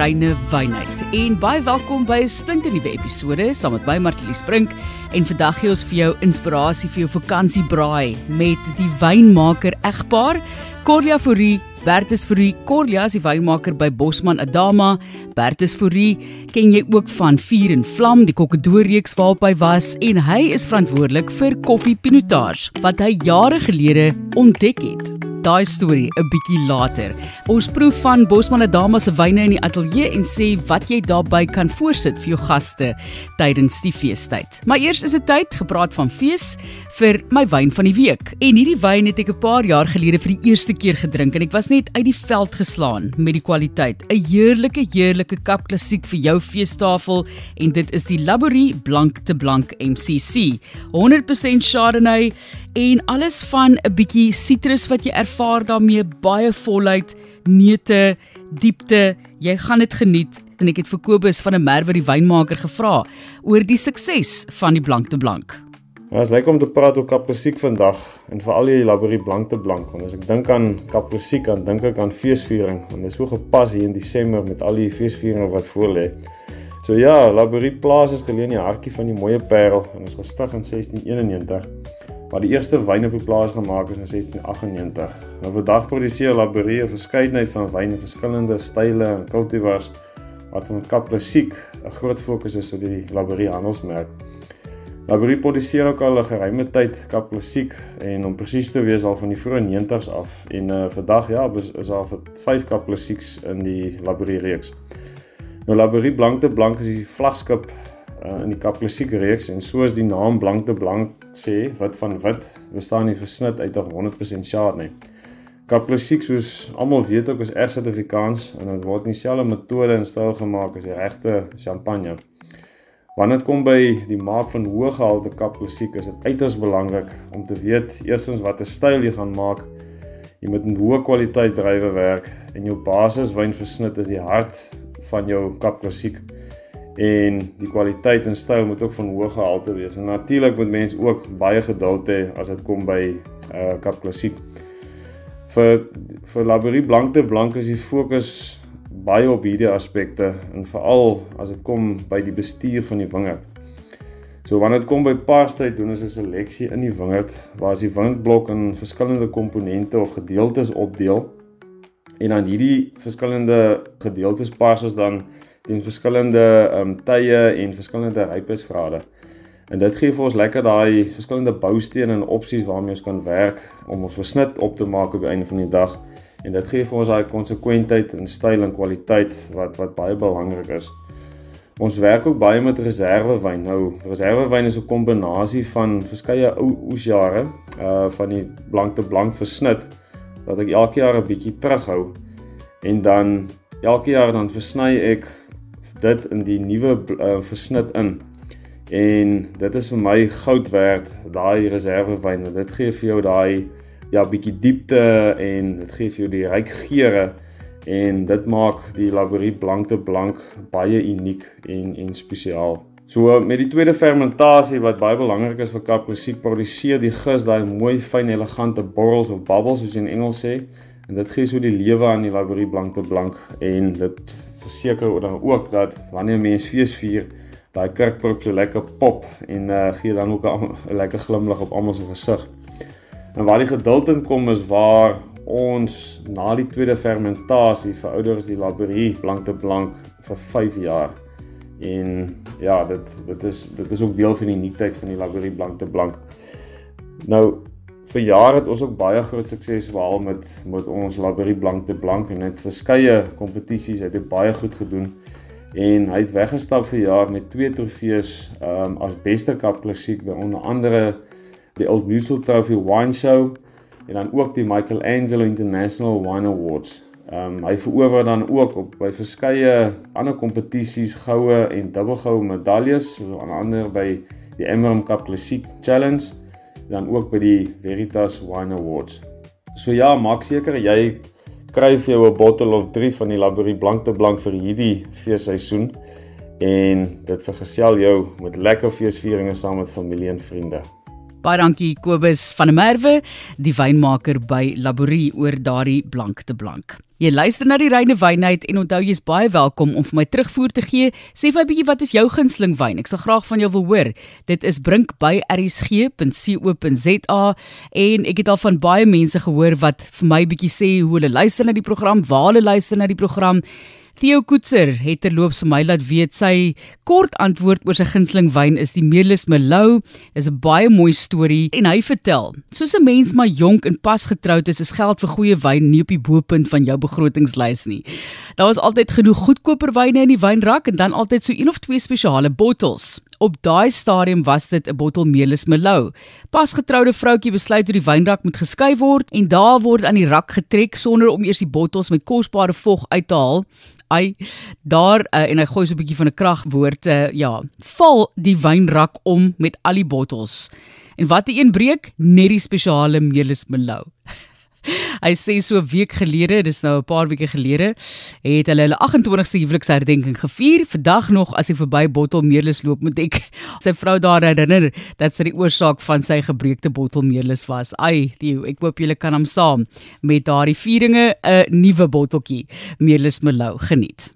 reine wynheid. En baie welkom by 'n splinternuwe episode saam met my Martelies Brink. En vandag gee ons vir jou inspirasie vir jou vakansiebraai met die wynmaker egpaar Corlia Fourie, Bertus Fourie. Corlia is die wynmaker by Bosman Adama. Bertus Fourie ken jy ook van Vuur en Vlam, die kokkedoorreeks waarop hy was, en hy is verantwoordelik vir Koffie Pinotage, wat hy jare gelede ontdek het. Daai storie 'n bietjie later. Ons proef van Bosman Adama se wyne in die ateljee en sê wat jy daarby kan voorsit vir jou gaste tydens die feestyd. Maar eers is dit tyd, gepraat van fees, vir my wyn van die week. En hierdie wyn het ek 'n paar jaar gelede vir die eerste keer gedrink en ek was net uit die veld geslaan met die kwaliteit. 'n Heerlike kap klassiek vir jou feestafel en dit is die Laborie Blanc de Blanc MCC. 100% Chardonnay en alles van 'n bietjie sitrus wat jy ervaar daarmee, baie volheid, neute, diepte, jy gaan dit geniet. En ek het vir Kobus van 'n Merwe die wynmaker gevra oor die sukses van die Blanc de Blanc. Ja, is lekker om te praat oor kap klassiek vandag en veral die Laborie Blanc de Blanc, want as ek dink aan kap klassiek, dan dink ek aan feesviering, want dit is so gepas hier in Desember met al die feesvieringe wat voor lê. So ja, Laborie Plaas is geleë in die hartjie van die mooie Parel en is gestig in 1691. Maar die eerste wyn op die plaas gemaak is in 1698. Nou vandag produseer Laborie 'n verskeidenheid van wyne, verskillende style en cultivars, wat van kap klassiek 'n groot fokus is op die Laborie handelsmerk. Laborie produseer ook al 'n geruime tyd kap klassiek en om presies te wees al van die vroeë 90's af. En vandag ja, is al 5 kap klassieks in die Laborie reeks. Nou Laborie Blanc de Blanc is die vlaggenskap in die kap klassiek reeks en soos die naam Blanc de Blanc sê, wit van wit, bestaan die versnit uit 100% Chardonnay. Kap klassiek, soos almal weet ook, is erg Suid-Afrikaans en dit word in dieselfde metode en styl gemaak as die regte champagne. Wanneer dit kom by die maak van hoë gehalte kap klassiek, is dit uiters belangrik om te weet eerstens watter styl jy gaan maak. Jy moet met hoë kwaliteit druiwe werk en jou basiswyn versnit is die hart van jou kap klassiek. En die kwaliteit en styl moet ook van hoë gehalte wees. En natuurlik moet mens ook baie geduld hê as dit kom by kap klassiek. Vir Laborie Blanc de Blanc is die fokus baie op hierdie aspekte en veral as dit kom by die bestuur van die wingerd. So wanneer dit kom by Paastyd, doen ons 'n seleksie in die wingerd waar as die wingerdblok in verskillende komponente of gedeeltes opdeel en dan hierdie verskillende gedeeltes pas ons dan in verskillende tye en verskillende rypheidsgrade. En dit gee vir ons lekker daai verskillende boustene en opsies waarmee ons kan werk om ons versnit op te maak op die einde van die dag. En dit gee vir ons daai konsekwentheid en styl en kwaliteit wat baie belangrik is. Ons werk ook baie met reservewyn. Nou, reservewyn is 'n kombinasie van verskeie ou oesjare van die Blanc de Blanc versnit wat ek elke jaar 'n bietjie terughou en dan elke jaar dan versny ek dit in die nuwe versnit in. En dit is vir my goud werd, daai reservewyn. Dit gee vir jou daai bietjie diepte en dit gee vir jou die ryk geure en dit maak die Laborie Blanc de Blanc baie uniek en spesiaal. So met die tweede fermentasie wat baie belangrik is vir kap klassiek, produseer die gis daai mooi fyn elegante borrels of bubbles soos jy in Engels sê. En dit gee so die lewe aan die Laborie Blanc de Blanc en dit verseker dan ook dat wanneer mens fees vier, daai kurkprup so lekker pop en gee dan ook 'n lekker glimlag op almal se gesig. En waar die geduld in kom is waar ons na die tweede fermentasie verouder is die Laborie Blanc de Blanc vir 5 jaar. En ja, dit is ook deel van die uniekheid van die Laborie Blanc de Blanc. Nou vir jare het ons ook baie groot sukses behaal met ons Laborie Blanc de Blanc en het verskeie kompetisies het dit baie goed gedoen. En hy het weggestap vir jaar met 2 trofees as beste kap klassiek by onder andere die Old Mutual Trophy Wine Show en dan ook die Michelangelo International Wine Awards. Hy verower dan ook by verskeie ander kompetisies goue en dubbelgoue medaljes, soos onder andere by die Emerald Kap Klassiek Challenge en dan ook by die Veritas Wine Awards. So ja, maak seker jy kry vir jou 'n bottle of 3 van die Laborie Blanc de Blanc vir hierdie feesseisoen en dit vergesel jou met lekker feesvieringe saam met familie en vriende. Baie dankie Kobus van der Merwe, die wynmaker by Laborie oor daardie blank te blank. Jy luister na die Reine Wynheid en onthou jy's baie welkom om vir my terugvoer te gee. Sê vir my bietjie wat is jou gunsteling wyn? Ek sal graag van jou wil hoor. Dit is brink@rsg.co.za en ek het al van baie mense gehoor wat vir my bietjie sê hoe hulle luister na die program, waar hulle luister na die program. Theo Koetser het terloops vir my laat weet sy kort antwoord oor sy gunsteling wyn is die Meerlus Merlot. Dis 'n baie mooi storie en hy vertel, soos 'n mens maar jonk en pas getroud is geld vir goeie wyn nie op die bo-punt van jou begrotingslys nie. Daar was altyd genoeg goedkoper wyne in die wynrak en dan altyd so 1 of 2 spesiale bottels. Op daai stadium was dit 'n bottel Meerlus Merlot. Pasgetroude vroutjie besluit hoe die wynrak moet geskuif word en daar word aan die rak getrek sonder om eers die bottels met kosbare vog uit te haal. En hy gooi so 'n bietjie van 'n kragwoord, val die wynrak om met al die bottels. En wat die een breek? Net die spesiale Meerlus Merlot. Hy sê so 'n week gelede, dis nou 'n paar weke gelede, het hulle 28ste huweliksherdenking gevier. Vandag nog as hy verby bottel Meerlus loop, moet ek sy vrou daar herinner dat sy die oorsaak van sy gebreekte bottel Meerlus was. Theo, ek hoop julle kan hom saam met daardie vieringe 'n nuwe botteltjie Meerlus Merlot geniet.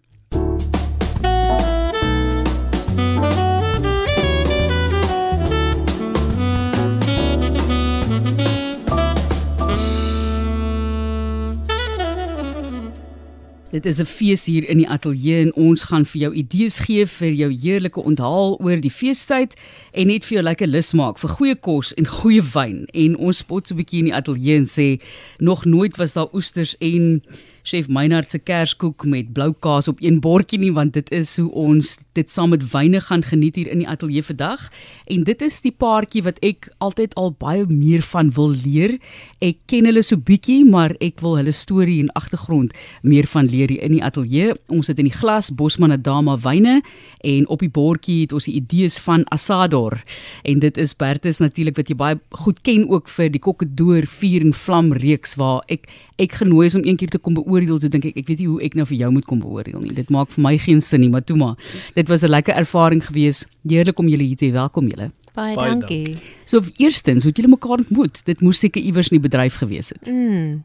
Dit is 'n fees hier in die ateljee en ons gaan vir jou idees gee vir jou heerlike onthaal oor die feestyd en net vir jou lekker lus maak vir goeie kos en goeie wyn. En ons spot so 'n bietjie in die ateljee en sê nog nooit was daar oesters en chef Meinhard se kerskoek met blou kaas op een bordjie nie, want dit is hoe ons dit saam met wyne gaan geniet hier in die ateljee vandag. En dit is die paartjie wat ek altyd al baie meer van wil leer. Ek ken hulle so bietjie, maar ek wil hulle storie en agtergrond meer van leer hier in die ateljee. Ons het in die glas Bosman Adama wyne en op die bordjie het ons die idees van Asador. En dit is Bertus natuurlik wat jy baie goed ken ook vir die Kokkedoor vuur en vlam reeks waar ek genooi is om een keer te kom beoordeel, so dink ek weet nie hoe ek nou vir jou moet kom beoordeel nie. Dit maak vir my geen sin nie, maar toe maar. Dit was 'n lekker ervaring gewees. Heerlik om julle hier te hê. Welkom julle. Baie dankie. So eerstens, hoe het julle mekaar ontmoet? Dit moes seker iewers in die bedryf gewees het.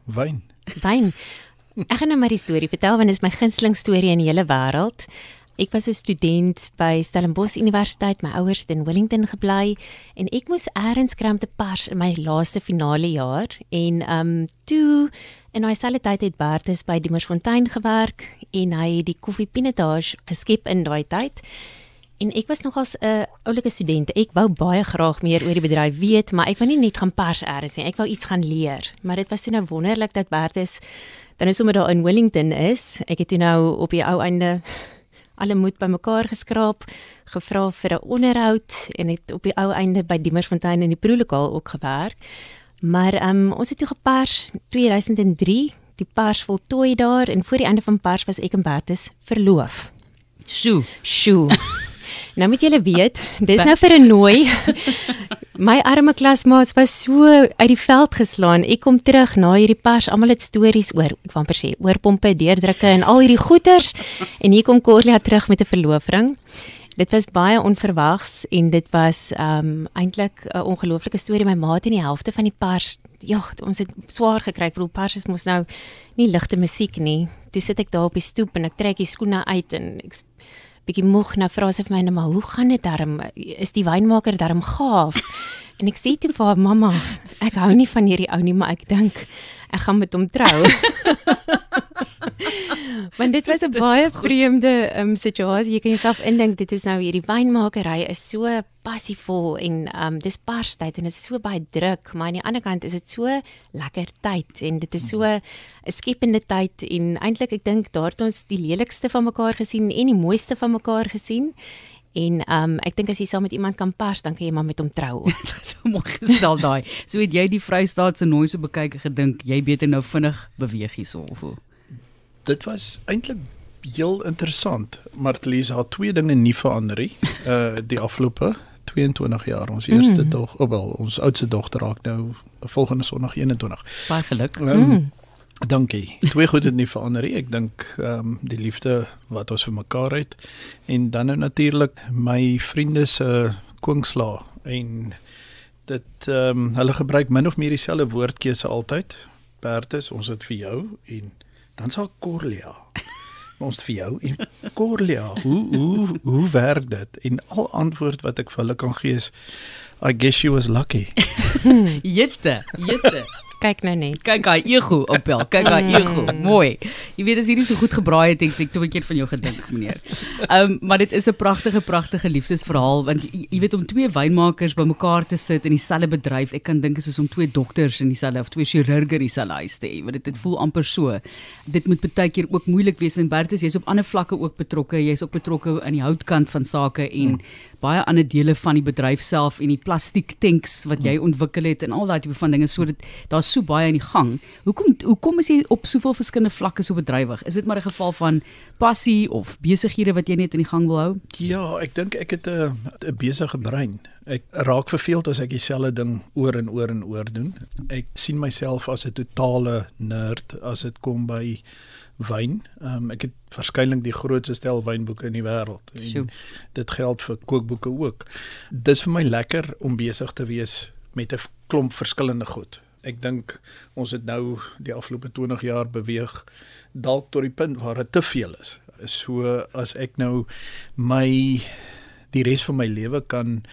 Wyn. Ek gaan nou maar die storie vertel, want dit is my gunsteling storie in die hele wêreld. Ek was 'n student by Stellenbosch Universiteit, my ouers het in Wellington gebly en ek moes eers kramte pars in my laaste finale jaar en toe in daai selfde tyd het Bertus by Diemersfontein gewerk en hy het die koffie pinotage geskep in daai tyd. En ek was nogals 'n oulike student. Ek wou baie graag meer oor die bedryf weet, maar ek wou nie net gaan pars eers nie. Ek wou iets gaan leer. Maar dit was so nou wonderlik dat Bertus dan sommer daar in Wellington is. Ek het toe nou op die ou einde alle moed bymekaar geskraap, gevra vir 'n onderhoud en het op die ou einde by Diemersfontein in die proelokaal ook gewerk. Maar ons het toe gepars 2003, die pars voltooi daar en voor die einde van pars was ek en Bertus verloof. Sjoe. Nou moet julle weet, dis nou vir 'n nooi. My arme klasmaats was so uit die veld geslaan. Ek kom terug na hierdie pars, almal het stories oor, ek wou amper sê, oorpompe, deurdrukke en al hierdie goeters. En hier kom Corlia terug met 'n verloofring. Dit was baie onverwags en dit was eintlik 'n ongelooflike storie. My ma het in die helfte van die pars, ons het swaar gekry. Ek bedoel, pars is mos nou nie ligte musiek nie. Toe sit ek daar op die stoep en ek trek die skoene uit en ek bietjie moeg, nou vra sy vir my, maar hoe gaan dit darm? Is die wynmaker darm gaaf? En ek sê toe vir haar, mamma, ek hou nie van hierdie ou nie, maar ek dink ek gaan met hom trou. Want dit was 'n baie vreemde situasie. Jy kan jouself indink, dit is nou hierdie wynmaker, hy is so passievol en dis parstyd en dit is so baie druk, maar aan die ander kant is dit so lekker tyd en dit is so 'n skepende tyd en eintlik ek dink daar het ons die lelikste van mekaar gesien en die mooiste van mekaar gesien. En ek dink as jy saam met iemand kan pars, dan kan jy maar met hom trou. So mooi gestel daai. So het jy die Vrystaatse nooi so bekyk en gedink, jy beter nou vinnig beweeg hierso of hoe? Dit was eintlik heel interessant, maar Lies, haar twee dinge nie verander nie. Die afgelope 22 jaar, ons eerste ons oudste dogter raak nou volgende Sondag 21. Baie geluk. Dankie. Twee goed het nie verander nie. Ek dink die liefde wat ons vir mekaar het en dan nou natuurlik my vriende se koningsla en Hulle gebruik min of meer dieselfde woordkeuse altyd. Bertus, ons het vir jou en dan sal Corlia. Ons vir jou en Corlia. Hoe werk dit? En al antwoord wat ek vir hulle kan gee is I guess she was lucky. Jette. Kyk nou net. Kyk haar ego opbel. Kyk haar ego. Mooi. Jy weet as hierdie so goed gebraai het, ek toe 'n keer van jou gedink, meneer. Maar dit is 'n pragtige liefdesverhaal want jy weet om twee wynmakers bymekaar te sit in dieselfde bedryf, ek kan dink is soos om twee dokters in dieselfde of twee chirurge in dieselfde huis te hê, want dit voel amper so. Dit moet baie keer ook moeilik wees en Bertus, jy's op ander vlakke ook betrokke. Jy's ook betrokke aan die houtkant van sake en baie ander dele van die bedryf self en die plastiek tanks wat jy ontwikkel het en al daai tipe van dinge, so dit daar's so baie in die gang. Hoekom is jy op soveel verskillende vlakke so bedrywig? Is dit maar 'n geval van passie of besighede wat jy net in die gang wil hou? Ja, ek dink ek het 'n besige brein. Ek raak verveeld as ek dieselfde ding oor en oor doen. Ek sien myself as 'n totale nerd as dit kom by wyn. Ek het waarskynlik die grootste stel wynboeke in die wêreld. En dit geld vir kookboeke ook. Dis vir my lekker om besig te wees met 'n klomp verskillende goed. Ek dink ons het nou die afgelope 20 jaar beweeg dalk tot die punt waar dit te veel is. So as ek nou die res van my lewe kan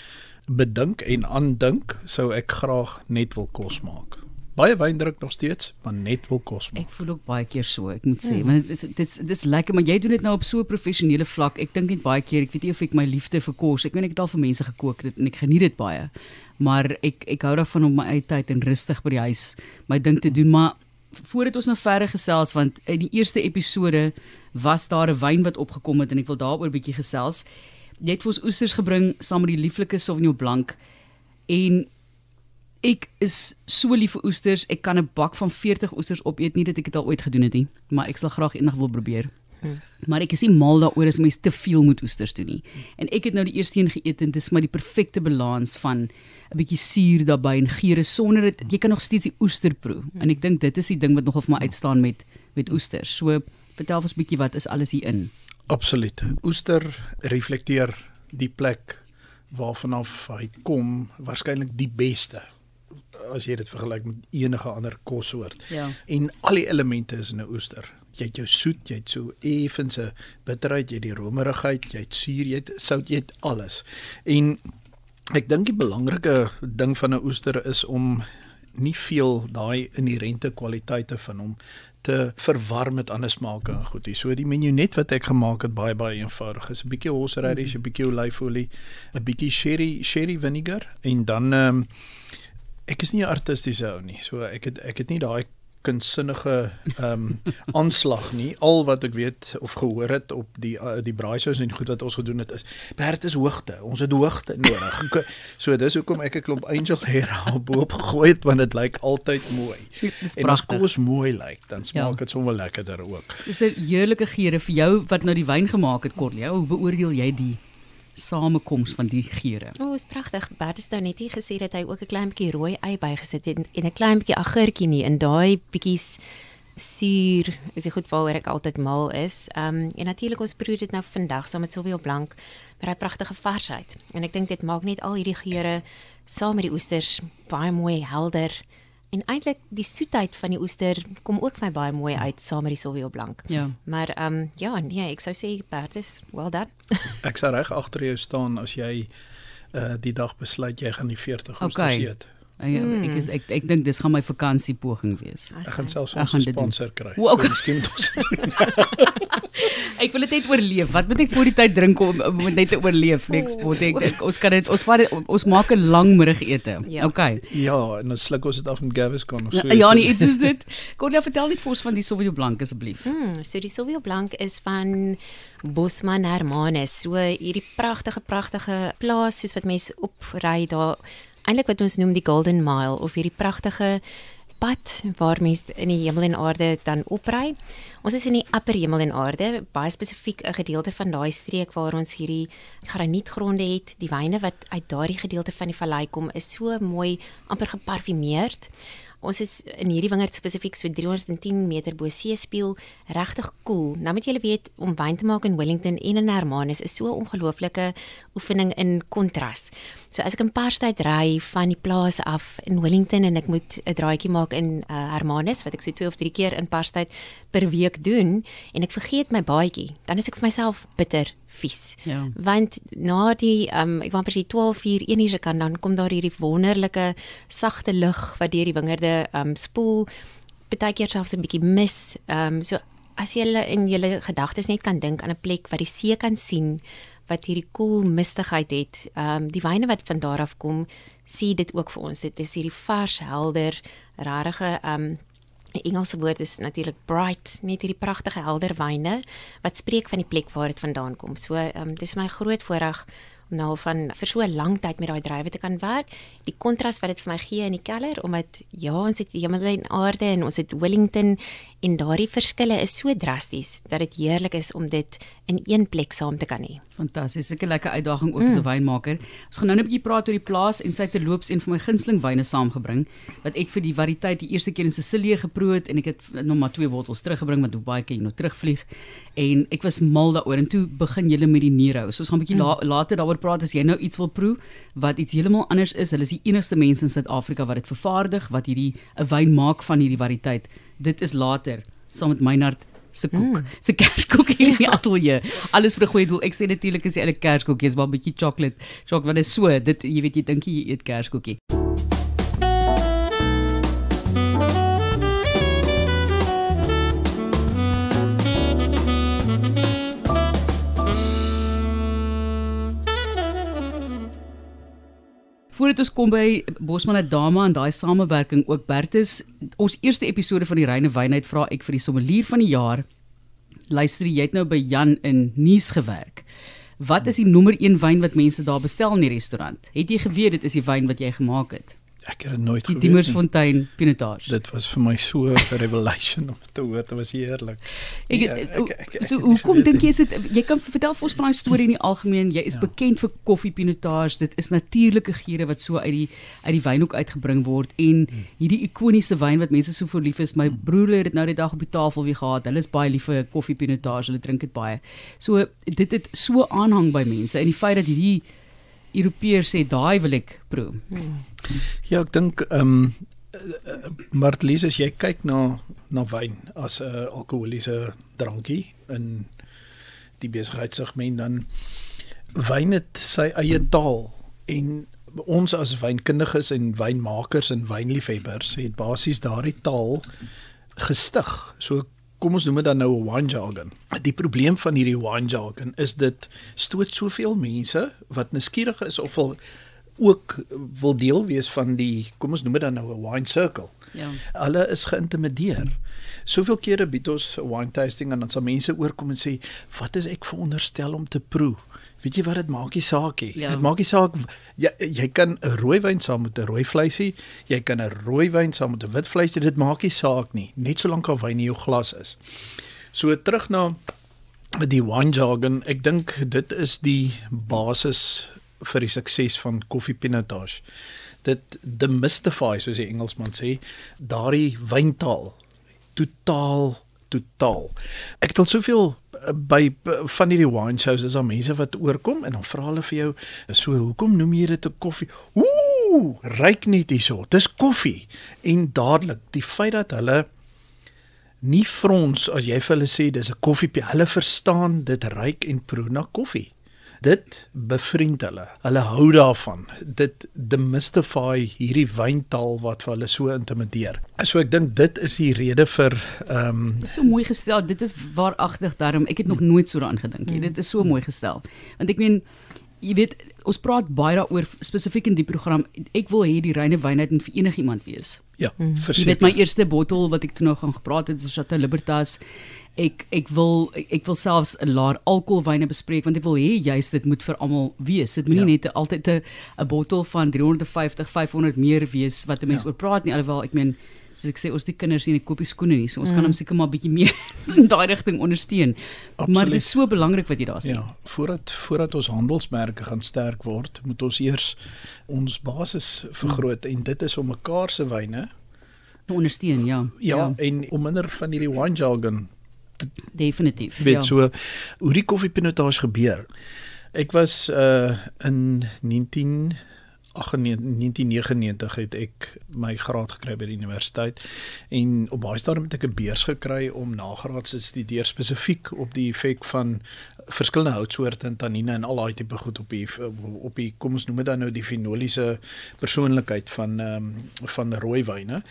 bedink en aandink, sou ek graag net wil kos maak. Baie wyn drink nog steeds, maar net wil kos maak. Ek voel ook baie keer so, ek moet sê, want dit is lekker, maar jy doen dit nou op so 'n professionele vlak. Ek dink net baie keer, ek weet nie of ek my liefde vir kos, ek weet ek het al vir mense gekook dit en ek geniet dit baie. Maar ek hou daarvan om my eie tyd en rustig by die huis my ding te doen, maar voordat ons nou verder gesels, want in die eerste episode was daar 'n wyn wat opgekom het en ek wil daaroor 'n bietjie gesels. Jy het vir ons oesters gebring saam met die lieflike Sauvignon Blanc en ek is so lief vir oesters, ek kan 'n bak van 40 oesters opeet, nie dat ek dit al ooit gedoen het nie, maar ek sal graag eendag wil probeer. Maar ek is nie mal daaroor as mens te veel moet oesters doen nie. En ek het nou die eerste een geëet en dis maar die perfekte balans van 'n bietjie suur daarbey en geure sonder dit, jy kan nog steeds die oester proe. En ek dink dit is die ding wat nogal vir my uitstaan met oesters. So vertel ons 'n bietjie wat is alles hier in. Absoluut. Oester reflekteer die plek waarvanaf hy kom, waarskynlik die beste as jy dit vergelyk met enige ander kossoort. Ja. En al die elemente is in 'n oester. Jy het jou soet, jy het so effense bitterheid, jy het die romerigheid, jy het suur, jy het sout, jy het alles. En ek dink die belangrike ding van 'n oester is om nie veel daai inherente kwaliteite van hom te verwar met ander smake en goedie. So die menu net wat ek gemaak het baie eenvoudig is 'n bietjie horseradish, 'n bietjie olyfolie, 'n bietjie sherry vinegar en dan ek is nie 'n artistiese ou nie. So ek het nie daai kunsinnige aanslag nie. Al wat ek weet of gehoor het op die braaisous en goed wat ons gedoen het is, Bert is hoogte. Ons het hoogte nodig. So dis hoekom ek 'n klomp angel hair boop gegooi het, want dit lyk altyd mooi. En as kos mooi lyk, dan smaak dit sommer lekkerder ook. Dis 'n heerlike geure vir jou wat nou die wyn gemaak het, Corlia. Hoe beoordeel jy die samekoms van die geure? Is pragtig. Bert het nou net hier gesê dat hy ook 'n klein bietjie rooi ei bygesit het en 'n klein bietjie agurkie nie in daai bietjies suur. Is dit goed waaroor ek altyd mal is. En natuurlik ons proe dit nou vandag saam met Sauvignon Blanc met daai pragtige varsheid. En ek dink dit maak net al hierdie geure saam met die oesters baie mooi helder. En eintlik die soetheid van die oester kom ook vir my baie mooi uit saam met die Sauvignon Blanc. Ja. Maar ek sou sê Bertus, well done. Ek sal reg agter jou staan as jy die dag besluit jy gaan die 40 oesters eet. Ek dink dis gaan my vakansiepoging wees. Ek gaan selfs ons sponsor kry. Miskien moet ons ek wil dit net oorleef. Wat moet ek voor die tyd drink om net te oorleef? Ons maak 'n lang middagete. Ja. Okay. Ja, en dan sluk ons dit af met Gaviscon of so. Ja, nee, iets is dit. Corlia, vertel net vir ons van die Sauvignon Blanc asseblief. So die Sauvignon Blanc is van Bosman Hermanus. So hierdie pragtige plaas soos wat mense opry daar, eintlik wat ons noem die Golden Mile of hierdie pragtige pad waar mense in die hemel en aarde dan opry. Ons is in die upper hemel en aarde, baie spesifiek 'n gedeelte van daai streek waar ons hierdie granietgronde het. Die wyne wat uit daardie gedeelte van die vallei kom is so mooi amper geparfumeerd. ons is in hierdie wingerd spesifiek so 310 meter bo seespieël, regtig koel. Nou moet julle weet, om wyn te maak in Wellington en in Hermanus is so 'n ongelooflike oefening in kontras. So as ek 'n parstyd ry van die plaas af in Wellington en ek moet 'n draaitjie maak in Hermanus, wat ek so 2 of 3 keer in parstyd per week doen, en ek vergeet my baadjie, dan is ek vir myself bitter vies. Ja. Want na die ek wou presies 12:00, 1:00 se kant, dan kom daar hierdie wonderlike sagte lug wat deur die wingerde spoel, partykeer selfs 'n bietjie mis. So as jy in julle gedagtes net kan dink aan 'n plek wat die see kan sien, wat hierdie koel mistigheid het, die wyne wat van daar af kom, sê dit ook vir ons. Dit is hierdie vars, helder, rarige die Engelse woord is natuurlik bright, net hierdie pragtige helder wyne wat spreek van die plek waar dit vandaan kom. So dis my groot voorreg om nou vir so 'n lang tyd met daai drywe te kan werk. Die kontras wat dit vir my gee in die keller, omdat ja, ons het hemel en aarde en ons het Wellington en daardie verskille is so drasties dat dit heerlik is om dit in een plek saam te kan hê. Fantasties, seker lekker uitdaging ook as 'n wynmaker. Ons gaan nou 'n bietjie praat oor die plaas en sy terloops een van my gunsteling wyne saamgebring wat ek vir die variëteit die eerste keer in Sicilië geproe het en ek het nog maar 2 bottels teruggebring want hoe baie keer jy nou terugvlieg en ek was mal daaroor en toe begin julle met die Nero. So ons gaan 'n bietjie later daaroor praat as jy nou iets wil proe wat iets heeltemal anders is. Hulle is die enigste mense in Suid-Afrika wat dit vervaardig, wat hierdie 'n wyn maak van hierdie variëteit. Dit is later saam met Meinhard se koek, se kerskoek hier in die ateljee. Alles vir 'n goeie doel. Ek sê natuurlik is die hele kerskoekie is maar 'n bietjie chocolate wat is so, dit jy weet jy dink jy eet kerskoekie. Voordat ons kom by Bosman en Dama en daai samewerking ook Bertus, ons eerste episode van die Reine Wynheid vra ek vir die sommelier van die jaar. Luister, jy het nou by Jan in Nice gewerk. Wat is die nommer 1 wyn wat mense daar bestel in die restaurant? Het jy geweet dit is die wyn wat jy gemaak het? Ek het dit nooit Die geweet. Diemersfontein Pinotage. Dit was vir my so 'n revelation om te hoor. Dit was heerlik. So hoekom dink jy is dit jy kan vertel vir ons van daai storie in die algemeen. Jy is bekend vir koffie Pinotage. Dit is natuurlike geure wat so uit die wynhoek uitgebring word en hierdie ikoniese wyn wat mense so verlief is. My broer het dit nou die dag op die tafel weer gehad. Hulle is baie lief vir koffie Pinotage. Hulle drink dit baie. So dit het so aanhang by mense en die feit dat hierdie Europeërs sê daai wil ek proe. Ja, ek dink Martlies, as jy kyk na wyn as 'n alkoholiese drankie in die besigheidssegment, dan wyn het sy eie taal en ons as wynkundiges en wynmakers en wynliefhebbers het basies daardie taal gestig. So kom ons noem dit dan nou 'n wine jargon. Die probleem van hierdie wine jargon is dit stoot soveel mense wat nuuskierig is of ook wil deel wees van die, kom ons noem dit dan nou 'n wine circle. Ja. Hulle is geïntimideer. Soveel kere bied ons 'n wine tasting en dan sal mense oorkom en sê, "Wat is ek veronderstel om te proe?" Weet jy wat, dit maak nie saak nie. Ja. Dit maak nie saak. Jy kan 'n rooi wyn saam met 'n rooi vleisie, jy kan 'n rooi wyn saam met 'n wit vleisie, dit maak nie saak nie, net solank al wyn in jou glas is. So terug na die wine jargon, ek dink dit is die basis vir die sukses van koffie Pinotage. Dit demystify, soos die Engelsman sê, daardie wyntaal totaal. Ek het al soveel by van hierdie wine shows is daar mense wat oorkom en dan vra hulle vir jou, so hoekom noem jy dit 'n koffie? Ryk net hierso, dis koffie. En dadelik die feit dat hulle nie frons as jy vir hulle sê dis 'n koffiepie, hulle verstaan dit ryk en proe na koffie. Dit bevriend hulle. Hulle hou daarvan. Dit demystify hierdie wyntaal wat vir hulle so intimideer. So ek dink dit is die rede vir Dit is so mooi gestel. Dit is waaragtig daarom. Ek het nog nooit so daaraan gedink nie. Dit is so mooi gestel. Want ek meen, jy weet, ons praat baie daaroor spesifiek in die program. Ek wil hê die reine wynheid moet vir enigiemand wees. ja, Jy verseker. weet my eerste bottel wat ek toe nou gaan gepraat het, is Chateau Libertas. Ek wil selfs 'n laer alkoholwyne bespreek want ek wil hê juist dit moet vir almal wees. Dit moenie net altyd 'n bottel van 350, 500 meer wees wat 'n mens oor praat nie. Alhoewel ek meen, soos ek sê, ons die kinders nie 'n koppie skoene nie, so ons kan hom seker maar bietjie meer in daai rigting ondersteun. Absoluut. Maar dit is so belangrik wat jy daar sê. Ja, voordat ons handelsmerke gaan sterk word, moet ons eers ons basis vergroot en dit is om mekaar se wyne ondersteun, ja. Ja, en om minder van hierdie wine jargon Definitief. weet so hoe die koffiepinotage gebeur. Ek was in 1999 het ek my graad gekry by die universiteit en op baie stadium het ek 'n beurs gekry om nagraad te studeer spesifiek op die effek van verskillende houtsoorte en tannine en al daai tipe goed op die kom ons noem dit dan nou die fenoliese persoonlikheid van rooiwyne.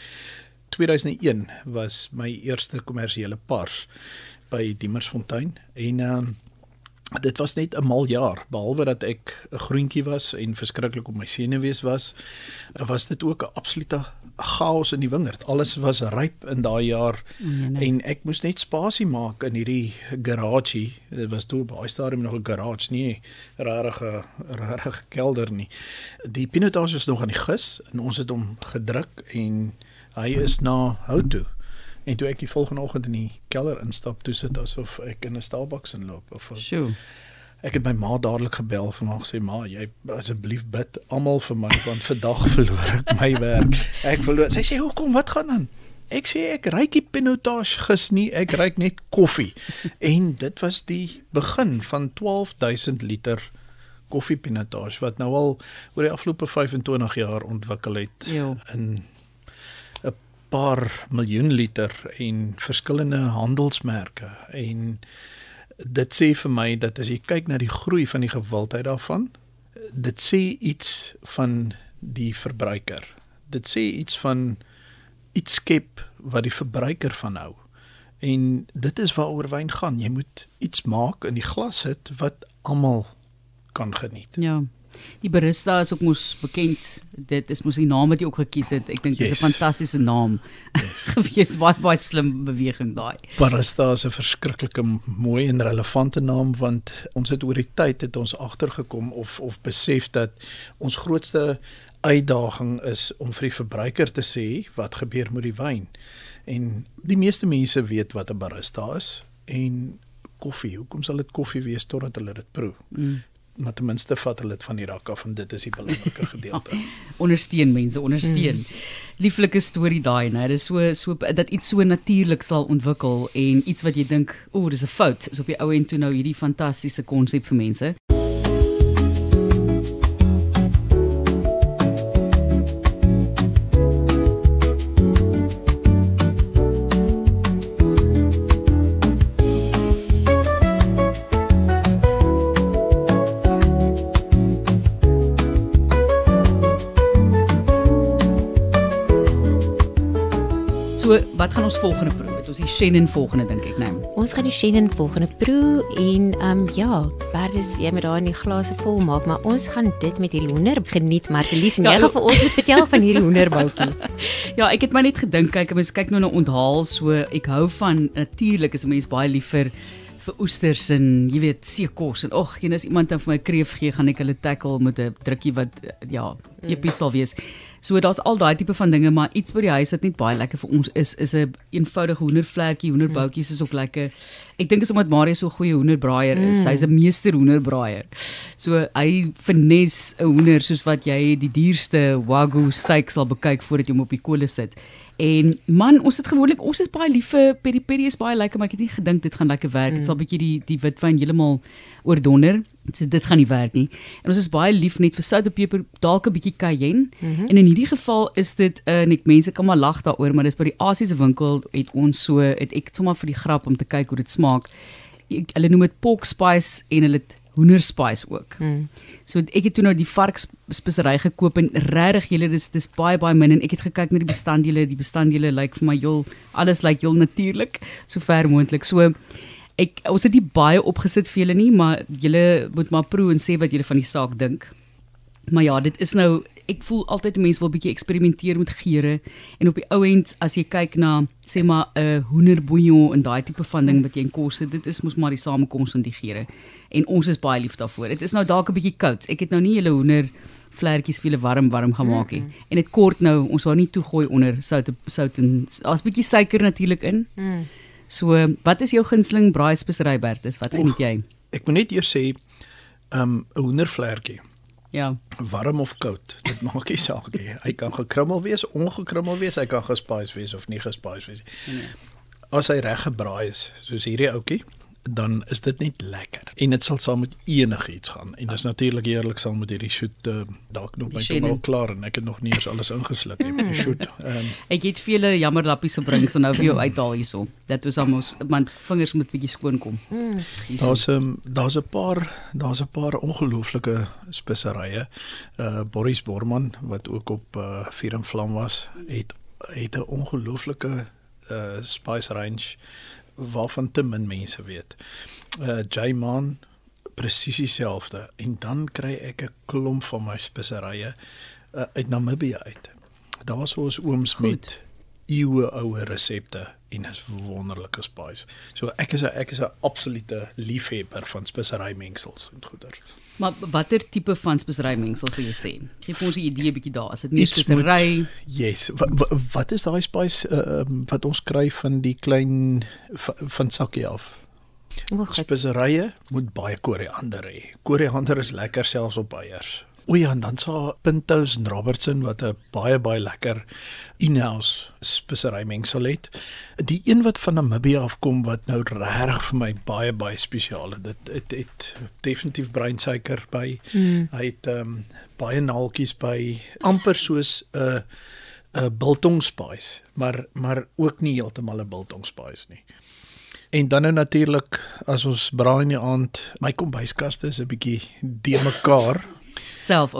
2001 was my eerste kommersiële pars by Diemersfontein en dit was net 'n mal jaar, behalwe dat ek 'n groentjie was en verskriklik op my senuwees was dit ook 'n absolute chaos in die wingerd. Alles was ryp in daai jaar en ek moes net spasie maak in hierdie garage. Dit was toe baie stadium nog 'n garage, nie regtig kelder nie. Die pinotage was nog aan die gis en ons het hom gedruk en hy is na hout toe. En toe ek die volgende oggend in die kelder instap, toe sit asof ek in 'n Starbucks inloop. Ek het my ma dadelik gebel en gesê, ma, jy asseblief bid almal vir my, want vandag verloor ek my werk. Sy sê, hoekom, wat gaan aan? Ek sê, ek ruik die pinotage gis nie, ek ruik net koffie. En dit was die begin van 12,000 liter koffiepinotage, wat nou al oor die afgelope 25 jaar ontwikkel het in paar miljoen liter en verskillende handelsmerke en dit sê vir my dat as jy kyk na die groei van die gewildheid daarvan, dit sê iets van die verbruiker. Dit sê iets van iets skep wat die verbruiker van hou. En dit is waaroor wyn gaan. Jy moet iets maak in die glas sit wat almal kan geniet. Ja. Die barista is ook mos bekend. Dit is mos die naam wat jy ook gekies het. Ek dink dis 'n fantastiese naam. Gewees, baie slim beweging daai. Barista is 'n verskriklike mooi en relevante naam, want ons het oor die tyd het ons agtergekom of besef dat ons grootste uitdaging is om vir die verbruiker te sê wat gebeur met die wyn. En die meeste mense weet wat 'n barista is en koffie. Hoekom sal dit koffie wees totdat hulle dit proe? Maar ten minste vat hulle dit van die rak af en dit is die belangrike gedeelte. Ondersteun mense, ondersteun. Lieflike storie daai, né? Dis so dat iets so natuurlik sal ontwikkel en iets wat jy dink, dis 'n fout, is op die ou end toe nou hierdie fantastiese konsep vir mense. Wat gaan ons volgende proe? Het ons die Chenin volgende, dink ek, nee. Ons gaan die Chenin volgende proe en Bertus, jy moet daar in die glase vol maak, maar ons gaan dit met hierdie hoender geniet, Martelies, en jy gaan vir ons moet vertel van hierdie hoenderboutjie. Ja, ek het maar net gedink, mens kyk nou na onthaal, so ek hou van, natuurlik is 'n mens baie liever vir oesters en jy weet seekos en as iemand dan vir my kreef gee, gaan ek hulle tackle met 'n drukkie wat epies sal wees. So daar's al daai tipe van dinge, maar iets by die huis wat net baie lekker vir ons is 'n eenvoudige hoendervlekkie, hoenderboutjies is ook lekker. Ek dink is omdat Marie so 'n goeie hoenderbraaier is. Hy's 'n meester hoenderbraaier. So hy finesse 'n hoender soos wat jy die duurste Wagyu steak sal bekyk voordat jy hom op die kolle sit. En man, ons is baie lief vir peri-peri, is baie lekker, maar ek het nie gedink dit gaan lekker werk. Dit sal bietjie die witwyn heeltemal oordonder. So dit gaan nie werk nie. En ons is baie lief net vir sout en peper, dalk 'n bietjie cayenne. En in hierdie geval is dit net mense kan maar lag daaroor, maar dis by die Asiese winkel het ek sommer vir die grap om te kyk hoe dit smaak. Hulle noem dit pork spice en hulle het hoenderspice ook. So ek het toe nou die varkspesery gekoop en regtig dis baie min en ek het gekyk na die bestanddele lyk vir my alles lyk heel natuurlik, so ver moontlik. So ons het nie baie opgesit vir julle nie, maar julle moet maar proe en sê wat julle van die saak dink. Maar ja, dit is nou, ek voel altyd mense wil 'n bietjie eksperimenteer met geure en op die ou end as jy kyk na sê maar 'n hoenderbouillon en daai tipe van ding wat jy in kos het, dit is mos maar die samekoms van die geure. En ons is baie lief daarvoor. Dit is nou dalk 'n bietjie koud. Ek het nou nie julle hoendervlekkies vir julle warm gemaak nie. En dit kort nou, ons wou nie toegooi onder sout en daar's 'n bietjie suiker natuurlik in. So, wat is jou gunsteling braaispesery, Bertus? Wat geniet jy? Ek moet net eers sê, 'n hoendervlekkie Ja. Warm of koud, dit maak nie saak nie. Hy kan gekrummel wees, ongekrummel wees, hy kan gespice wees of nie gespice wees nie. Nee. As hy reg gebraai is, soos hierdie ouetjie, dan is dit net lekker. En dit sal saam met enigiets gaan. En dis natuurlik heerlik saam met hierdie soet, dalk nog my tong al klaar en ek het nog nie eens alles ingesluk nie. Soet. Ek het vele jammerlappies gebring so nou vir jou uithaal hierso. Dat ons almos want vingers moet bietjie skoon kom. Daar's 'n paar ongelooflike speserye. Boris Bormann wat ook op Vuur en Vlam was, het 'n ongelooflike spice range waarvan te min mense weet. J-Man presies dieselfde en dan kry ek 'n klomp van my speserye uit Namibië uit. Daar was ons ooms met eeue oue resepte en is wonderlike spice. So ek is 'n absolute liefhebber van speserymengsels en goeder. Maar watter tipe van speserymengsels sal jy sê? Geef ons 'n idee bietjie daar. Is dit meer spesery? Yes. Wat is daai spice wat ons kry van die klein van sakkie af? Speserye moet baie koriander hê. Koriander is lekker selfs op eiers. O ja, en dan sa Pintos en Robertson wat 'n baie lekker in-house speserymengsel het. Die een wat van Namibië afkom wat nou regtig vir my baie spesiaal is. Dit het definitief breinsuiker by. Hy het baie naaltjies by, amper soos 'n biltong spice, maar ook nie heeltemal 'n biltong spice nie. En dan nou natuurlik as ons braai in die aand, my kombuiskaste is 'n bietjie de mekaar. Self.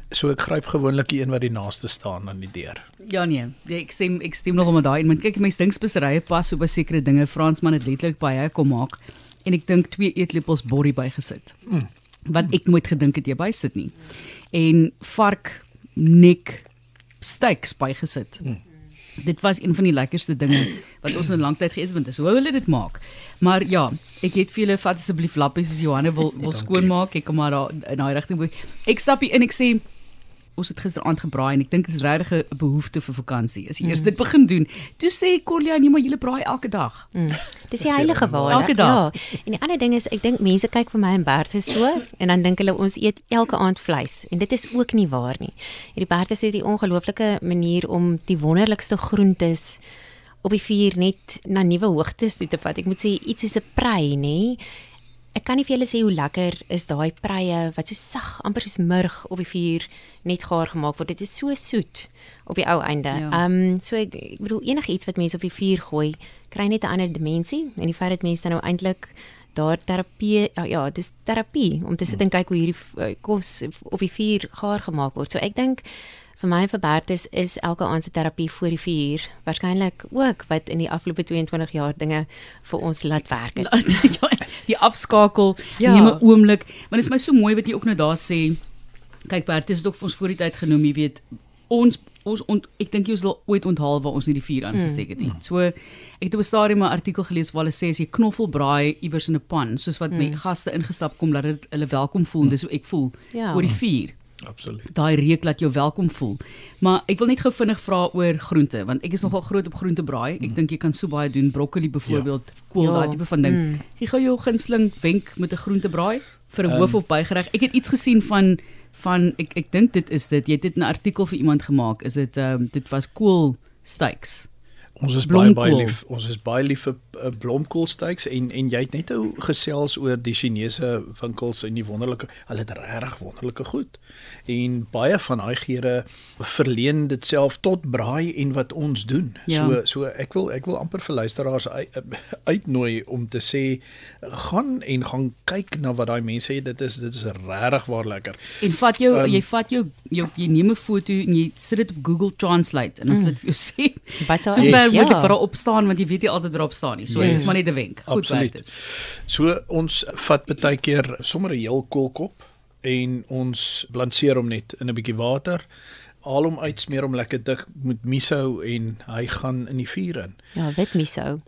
So ek gryp gewoonlik die een wat die naaste staan aan die deur. Ja nee, ek stem nog met daai, want kyk mense dink speserye pas so by sekere dinge. Fransman het letterlik baie kom maak en ek dink 2 eetlepels borrie bygesit. Wat ek nooit gedink het jy bysit nie. En vark nek steaks bygesit. Dit was een van die lekkerste dinge wat ons in 'n lang tyd geëet het, hoe hulle dit maak. Maar ja, ek het vir julle vat asseblief lappies as Johanne wil skoonmaak, ek kom maar daar in daai rigting. Ek stap hier in, ek sê ons het gisteraand gebraai en ek dink dit is regtig 'n behoefte vir vakansie. As jy eers dit begin doen, toe sê Corlia nee, maar julle braai elke dag. Dis die heilige ware. Elke dag. Ja. En die ander ding is, ek dink mense kyk vir my en Bertus so en dan dink hulle ons eet elke aand vleis en dit is ook nie waar nie. Hierdie Bertus het die ongelooflike manier om die wonderlikste groentes op die vuur net na nuwe hoogtes toe te vat. Ek moet sê iets soos 'n prei, nê? Ek kan nie vir julle sê hoe lekker is daai preie wat so sag, amper soos murg op die vuur net gaar gemaak word. Dit is so soet op die ou einde. Ja. So ek bedoel enigiets wat mense op die vuur gooi, kry net 'n ander dimensie en die feit dat mense dan nou eintlik daar terapie, ja, dis terapie om te sit en kyk hoe hierdie kos op die vuur gaar gemaak word. So ek dink vir my en vir Bertus is elke aand se terapie voor die vuur waarskynlik ook wat in die afgelope 22 jaar dinge vir ons laat werk het. Ja, die afskakel, neem 'n oomblik, want dit is my so mooi wat jy ook nou daar sê. Kyk Bertus het ook vir ons voor die tyd genoem, jy weet, ek dink jy sal ooit onthaal waar ons nie die vuur aangesteek het nie. So ek het op 'n stadium 'n artikel gelees waar hulle sê as jy knoffel braai iewers in 'n pan, soos wat my gaste ingestap kom dat dit hulle welkom voel, dis hoe ek voel oor die vuur. Absoluut. Daai reuk laat jou welkom voel. Maar ek wil net gou vinnig vra oor groente, want ek is nogal groot op groente braai. Ek dink jy kan so baie doen, broccoli byvoorbeeld, kool, daai tipe van ding. Jy gou jou gunsteling wenk met 'n groente braai vir 'n hoof of bygereg. Ek het iets gesien van ek dink dit is dit. Jy het dit 'n artikel vir iemand gemaak. Is dit dit was kool steaks. Ons is baie lief. Ons is baie lief vir blomkoolsteaks en jy het net nou gesels oor die Chinese winkels en die wonderlike, hulle het regtig wonderlike goed. En baie van daai geure verleen dit self tot braai en wat ons doen. Ja. So ek wil amper vir luisteraars uitnooi om te sê gaan kyk na wat daai mense het. Dit is regtig waar lekker. En jy neem 'n foto en jy sit dit op Google Translate en dan sal dit vir jou sê. Wat sal moet ek waarop staan want jy weet nie altyd waarop staan nie. So dit is maar net 'n wenk. Goed Bertus. So ons vat baie keer sommer 'n heel koolkop en ons balanseer hom net in 'n bietjie water. Haal hom uit, smeer hom lekker dik met miso en hy gaan in die vuur in. Ja, wit miso.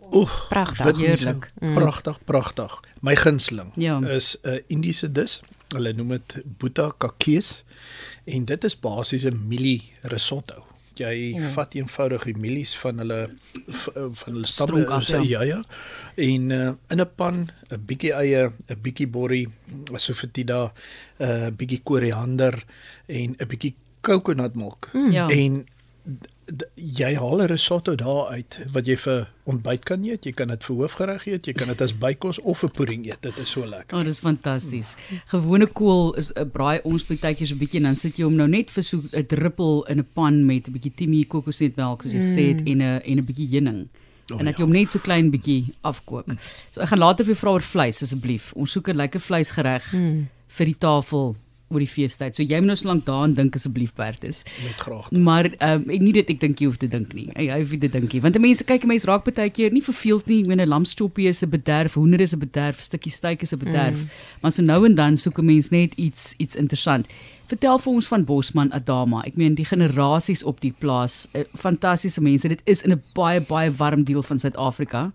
Pragtig, heerlik. Pragtig. My gunsteling is 'n Indiese dis. Hulle noem dit Bhutta Kakees en dit is basies 'n mielie risotto. Jy vat eenvoudig die mielies van hulle Stronk af, stamme, ja. En in 'n pan 'n bietjie eie, 'n bietjie borrie, sofetida, 'n bietjie koriander en 'n bietjie coconutmelk. Ja. En jy haal 'n risotto daar uit wat jy vir ontbyt kan eet, jy kan dit vir hoofgereg eet, jy kan dit as bykos of 'n pudding eet. Dit is so lekker. Dis fantasties. Gewone kool is 'n braai ons partytjies 'n bietjie en dan sit jy hom nou net vir so 'n druppel in 'n pan met 'n bietjie timie, kokosnetmelk soos jy gesê het en 'n bietjie heuning. En dat jy hom net so klein bietjie afkook. So ek gaan later vir jou vra oor vleis asseblief. Ons soek 'n lekker vleisgereg vir die tafel oor die feestyd. So jy moet nou so lank daaraan dink asseblief Bertus. Met graag. Maar ek nie dit ek dink jy hoef te dink nie. Jy hoef nie te dink nie. Want mense kyk mense raak baie keer nie verveeld nie. Ek meen 'n lamschoppie is 'n bederf, hoender is 'n bederf, 'n stukkie steak is 'n bederf. Maar so nou en dan soek 'n mens net iets interessant. Vertel vir ons van Bosman Adama. Ek meen die generasies op die plaas, fantastiese mense. Dit is in 'n baie warm deel van Suid-Afrika.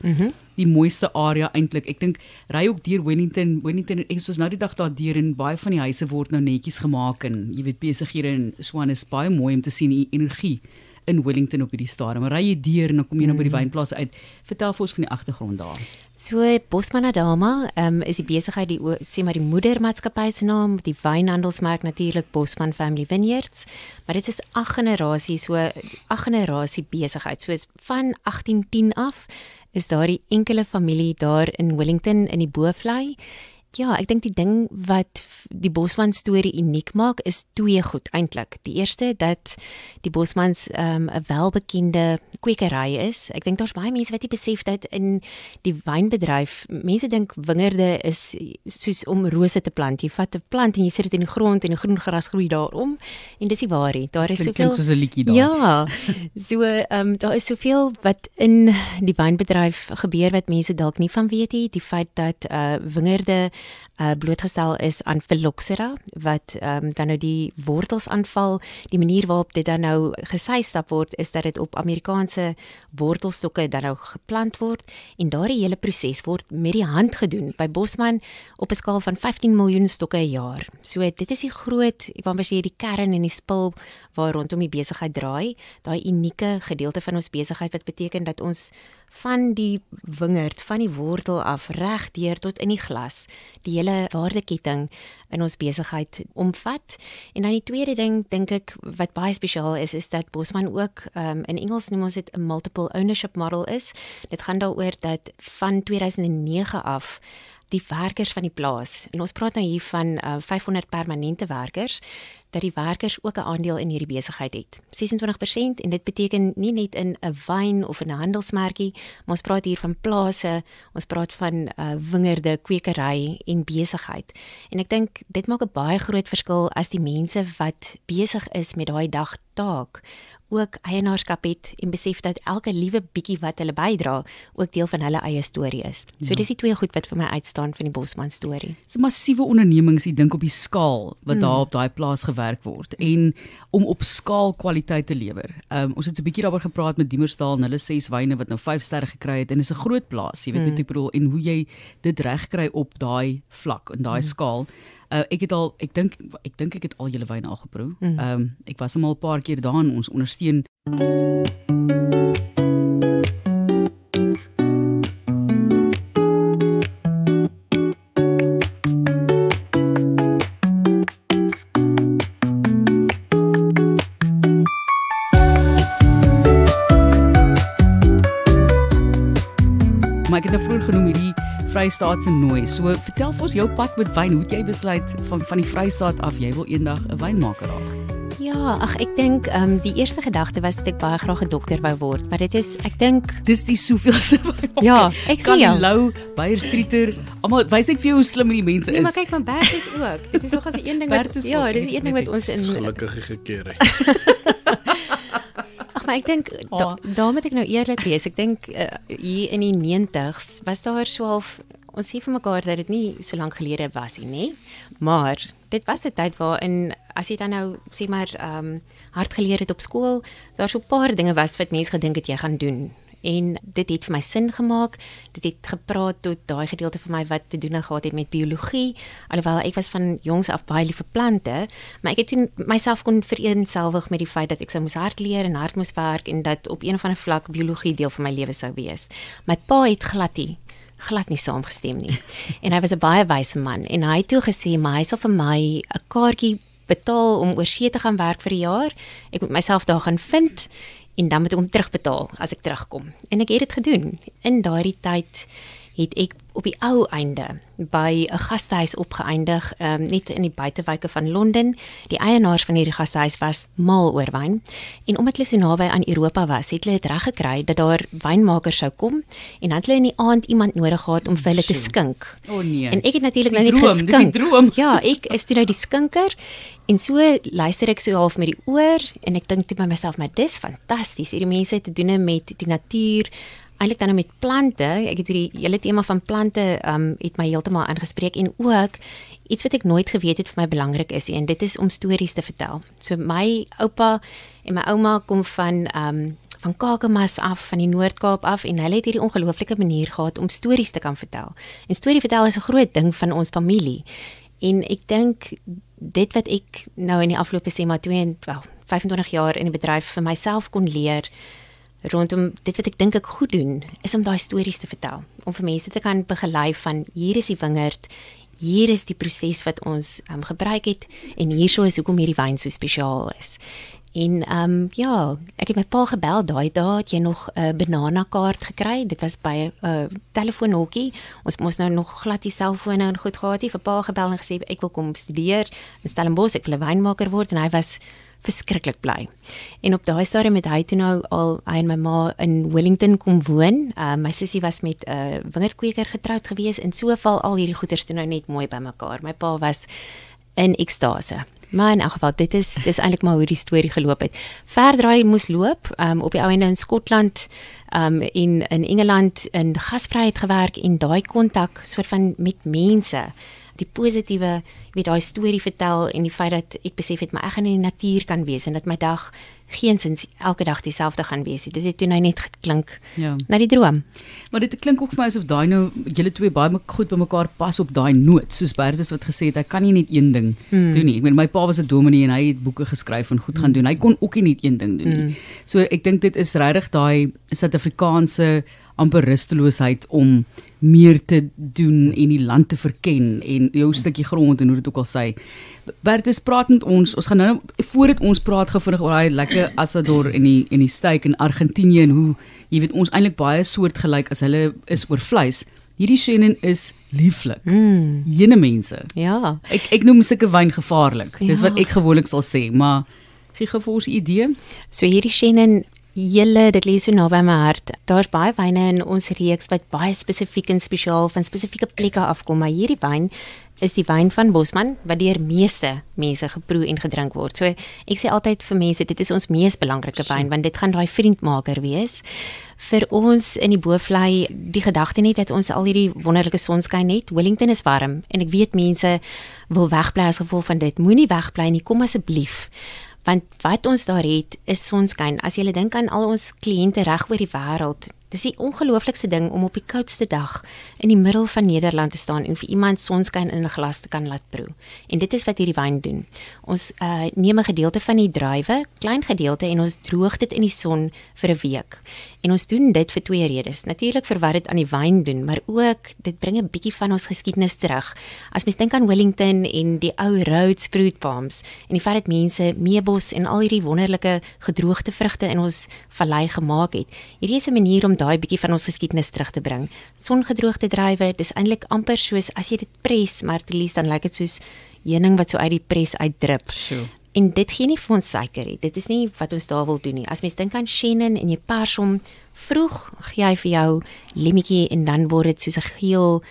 Die mooiste area eintlik. Ek dink ry ook deur Wellington en soos nou die dag daar deur en baie van die huise word nou netjies gemaak en jy weet besighede en so aan is baie mooi om te sien die energie in Wellington op hierdie stadium. Maar ry jy deur en dan kom jy nou by die wynplase uit. Vertel vir ons van die agtergrond daar. So Bosman Adama is die besigheid die moedermaatskappy se naam, die wynhandelsmerk natuurlik Bosman Family Vineyards, maar dit is 8 generasie besigheid. So van 1810 af is daar die enkele familie daar in Wellington in die Boevlei. Ja, ek dink die ding wat die Bosman storie uniek maak is 2 goed eintlik. Die eerste dat die Bosmans 'n welbekende kwekery is. Ek dink daar's baie mense wat nie besef dat in die wynbedryf, mense dink wingerde is soos om rose te plant. Jy vat 'n plant en jy sit dit in die grond en die groen gras groei daarom en dis nie waar nie. Daar is soveel soos 'n liedjie daar. Ja. So daar is soveel wat in die wynbedryf gebeur wat mense dalk nie van weet nie. Die feit dat wingerde blootgestel is aan phylloxera wat dan nou die wortels aanval. Die manier waarop dit dan nou geseistap word is dat dit op Amerikaanse wortelstokke dan nou geplant word en daardie hele proses word met die hand gedoen by Bosman op 'n skaal van 15 miljoen stokke 'n jaar. So dit is die groot, ek wou maar sê die kern en die spil waar rondom die besigheid draai, daai unieke gedeelte van ons besigheid wat beteken dat ons van die wingerd, van die wortel af reg deur tot in die glas, die hele waardeketting in ons besigheid omvat. En dan die tweede ding dink ek wat baie spesiaal is dat Bosman ook in Engels noem ons dit 'n multiple ownership model is. Dit gaan daaroor dat van 2009 af die werkers van die plaas, en ons praat nou hier van 500 permanente werkers, dat die werkers ook 'n aandeel in hierdie besigheid het. 26% en dit beteken nie net in 'n wyn of in 'n handelsmerkie, maar ons praat hier van plase, ons praat van wingerde, kwekery en besigheid. En ek dink dit maak 'n baie groot verskil as die mense wat besig is met daai dagtaak ook eienaarskap het en besef dat elke liewe bietjie wat hulle bydra ook deel van hulle eie storie is. So dis die 2 goed wat vir my uitstaan van die Bosman storie. Dis 'n massiewe ondernemings, ek dink op die skaal wat daar op daai plaas gewerk word en om op skaal kwaliteit te lewer. Ons het so 'n bietjie daaroor gepraat met Diemersdal en hulle 6 wyne wat nou 5 sterre gekry het en is 'n groot plaas, jy weet wat ek bedoel, en hoe jy dit regkry op daai vlak en daai skaal. Ek dink ek het al julle wyne al geproe. Ek was al 'n paar keer daar en ons ondersteun. Maar ek het nou vroeër genoem hierdie Vrystaatse nooi. So vertel vir ons jou pad met wyn. Hoe het jy besluit van die Vrystaat af jy wil eendag 'n wynmaker raak? Ja, ek dink die eerste gedagte was dat ek baie graag 'n dokter wou word, maar dit is ek dink dis die soveelste wynmaker. Ja, ek sien jou. Lou, Beyerstrieter, almal wys net vir jou hoe slim hierdie mense is. Nee, maar kyk van Bertus ook. Dit is nog as 'n een ding wat dis 'n een ding wat ons in gelukkig gekeer het. Maar ek dink daar moet ek nou eerlik wees. Ek dink hier in die 90s was daar so half, ons sê vir mekaar dat dit nie so lank gelede was nie, maar dit was 'n tyd waarin as jy dan nou sê maar hard geleer het op skool, daar so 'n paar dinge was wat mense gedink het jy gaan doen. En dit het vir my sin gemaak. Dit het gepraat tot daai gedeelte van my wat te doen gehad het met biologie. Alhoewel ek was van jongs af baie lief vir plante, maar ek het toe myself kon vereenselwig met die feit dat ek sou moes hard leer en hard moes werk en dat op een of ander vlak biologie deel van my lewe sou wees. My pa het glad nie saamgestem nie. En hy was 'n baie wyse man en hy het toe gesê maar hy sal vir my 'n kaartjie betaal om oor see te gaan werk vir 'n jaar. Ek moet myself daar gaan vind en dan moet ek hom terugbetaal as ek terugkom. En ek het dit gedoen. In daardie tyd het ek op die ou einde by 'n gastehuis opgeëindig, net in die buitewyke van Londen. Die eienaars van hierdie gastehuis was mal oor wyn en omdat hulle so naby aan Europa was, het hulle dit reg gekry dat daar wynmakers sou kom en dan het hulle in die aand iemand nodig gehad om vir hulle te skink. O nee. En ek het natuurlik Dis nou die net droom, dis die geskink. droom. Ja, ek is toe nou die skinker en so luister ek so half met die oor en ek dink toe by myself, maar dis fantasties. Hierdie mense het te doen met die natuur, eintlik dan met plante. Ek het hierdie hele tema van plante het my heeltemal aangespreek en ook iets wat ek nooit geweet het vir my belangrik is en dit is om stories te vertel. So my oupa en my ouma kom van Kakamas af, van die Noord-Kaap af en hulle het hierdie ongelooflike manier gehad om stories te kan vertel. En storie vertel is 'n groot ding van ons familie. En ek dink dit wat ek nou in die afgelope sê maar 25 jaar in die bedryf vir myself kon leer rondom dit wat ek dink ek goed doen, is om daai stories te vertel, om vir mense te kan begelei van hier is die wingerd, hier is die proses wat ons gebruik het en hierso is hoekom hierdie wyn so spesiaal is. En ja, ek het my pa gebel, daai dae het jy nog 'n bananakaart gekry, dit was by 'n telefoonhokkie, ons moes nou nog glad die selfone en goed gehad het, vir pa gebel en gesê, ek wil kom studeer in Stellenbosch, ek wil 'n wynmaker word en hy was verskriklik bly. En op daai stadium het hy toe nou al, hy en my ma in Wellington kom woon, my sussie was met 'n wingerdkweker getroud gewees en so val al hierdie goeders toe nou net mooi bymekaar. My pa was in ekstase. Maar in elk geval, dis eintlik maar hoe die storie geloop het. Verder moes loop, op die ou einde in Skotland, in Engeland, in gasvryheid gewerk en daai kontak soort van met mense, die positiewe, daai storie vertel en die feit dat ek besef het, maar ek gaan in die natuur kan wees en dat my dag geensins elke dag dieselfde gaan wees. Dit het toe nou net geklink na die droom. Maar dit klink ook vir my asof daai nou julle twee baie goed by mekaar pas op daai noot, soos Bertus wat gesê het, hy kan nie net een ding doen nie. Ek meen my pa was 'n dominee en hy het boeke geskryf en goed gaan doen. Hy kon ook nie net een ding doen nie. So ek dink dit is regtig daai Suid-Afrikaanse amper rusteloosheid om meer te doen en die land te verken en jou stukkie grond en hoe dit ook al sê. Bertus, praat met ons gaan nou, voordat ons praat gevinnig oor daai lekker Asador en die steak in Argentinië en hoe, jy weet, ons eintlik baie soortgelyk as hulle is oor vleis. Hierdie Shannon is lieflik. Jene mense. Ja. Ek noem sulke wyn gevaarlik. Dis wat ek gewoonlik sal sê, maar gee gou vir ons 'n idee. So hierdie Shannon, dit lê so naby my hart. Daar's baie wyne in ons reeks wat baie spesifiek en spesiaal van spesifieke plekke afkom, maar hierdie wyn is die wyn van Bosman wat deur meeste mense geproe en gedrink word. So ek sê altyd vir mense, dit is ons mees belangrike wyn want dit gaan daai vriendmaker wees. Vir ons in die Boevlei, die gedagte net dat ons al hierdie wonderlike sonskyn het. Wellington is warm en ek weet mense wil wegbly as gevolg van dit. Moenie wegbly nie, kom asseblief. Want wat ons daar het, is sonskyn. As jy dink aan al ons kliënte reg oor die wêreld, dis die ongelooflikste ding om op die koudste dag in die middel van Nederland te staan en vir iemand sonskyn in 'n glas te kan laat proe. En dit is wat hierdie wyn doen. Ons neem 'n gedeelte van die druiwe, klein gedeelte, en ons droog dit in die son vir 'n week. En ons doen dit vir twee redes. Natuurlik vir wat dit aan die wyn doen, maar ook dit bring 'n bietjie van ons geskiedenis terug. As mens dink aan Wellington en die ou Rhodes fruit farms en die feit dat mense meebos en al hierdie wonderlike gedroogde vrugte in ons vallei gemaak het. Hierdie is 'n manier om daai bietjie van ons geskiedenis terug te bring. Songedroogde druiwe, dis eintlik amper soos as jy dit pres, maar te lees dan lyk dit soos heuning wat so uit die pres uitdrup. Sure. En dit gee nie vir ons suiker nie. Dit is nie wat ons daar wil doen nie. As mens dink aan Shannon en jy pers hom vroeg, gee hy vir jou lemmetjie en dan word dit soos 'n geel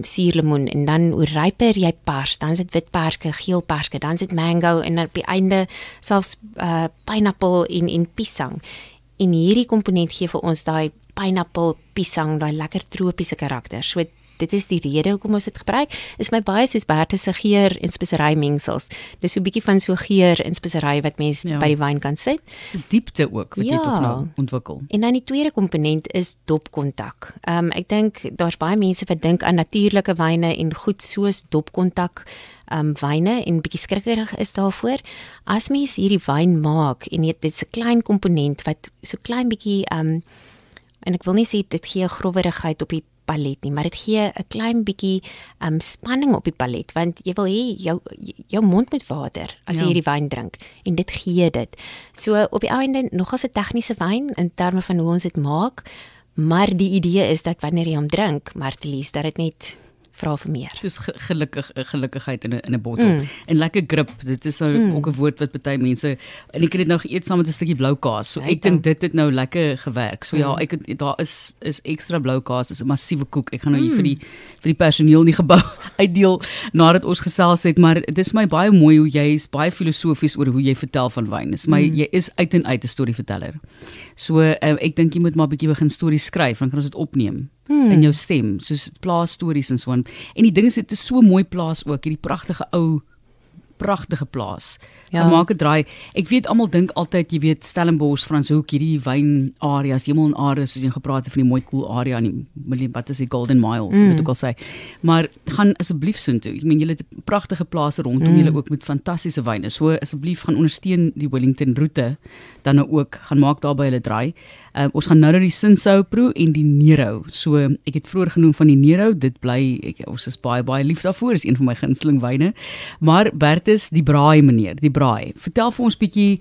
suurlemoen en dan hoe ryper jy pars, dan is dit wit perske, geel perske, dan is dit mango en op die einde selfs pineappel en piesang. En hierdie komponent gee vir ons daai pineappel, piesang, daai lekker tropiese karakter. So dit is die rede hoekom ons dit gebruik. Is my baie soos Bertha se geur en spesery mengsels. Dis so 'n bietjie van so geur en spesery wat mens by die wyn kan sit. Diepte ook wat jy tog nou ontwikkel. En dan die tweede komponent is dopkontak. Ek dink daar's baie mense wat dink aan natuurlike wyne en goed soos dopkontak wyne en bietjie skrikkerig is daarvoor. As mens hierdie wyn maak en dit is 'n klein komponent wat so klein bietjie en ek wil nie sê dit gee 'n growwerigheid op die palet nie, maar dit gee 'n klein bietjie spanning op die palet, want jy wil hê jou mond moet water as jy hierdie wyn drink en dit gee dit. So op die einde nogals 'n tegniese wyn in terme van hoe ons dit maak, maar die idee is dat wanneer jy hom drink, Martelies, dat dit net vra vir meer. Dit is gelukkigheid in 'n bottel. En lekker grip, dit is ook 'n woord wat baie mense, en ek het dit nou geëet saam met 'n stukkie blou kaas. So ek dink dit het nou lekker gewerk. So ja, daar is ekstra blou kaas, is 'n massiewe koek. Ek gaan nou hier vir die personeel in die gebou uitdeel nadat ons gesels het, maar dit is my baie mooi hoe jy is baie filosofies oor hoe jy vertel van wyn. Dis my jy is uit en uit 'n storieverteller. So ek dink jy moet maar 'n bietjie begin stories skryf, dan kan ons dit opneem. In jou stem, soos plaasstories en so aan. En die ding is, dit is so mooi plaas ook, hierdie pragtige plaas. Ja. Maak 'n draai. Ek weet almal dink altyd, jy weet Stellenbosch, Franshoek, hierdie wyn areas, hemel en aarde, soos jy gepraat het van die mooi cool area in die wat is die Golden Mile, moet ek al sê. Maar gaan asseblief soontoe. Ek meen julle het pragtige plase rondom julle ook met fantastiese wyne. So asseblief gaan ondersteun die Wellington roete dan nou ook, gaan maak daar by hulle draai. Ons gaan nou die Cinsault proe en die Nero. So ek het vroeër genoem van die Nero, dit bly ons is baie lief daarvoor, is een van my gunsteling wyne. Maar Bertus, die braai meneer, die braai. Vertel vir ons bietjie,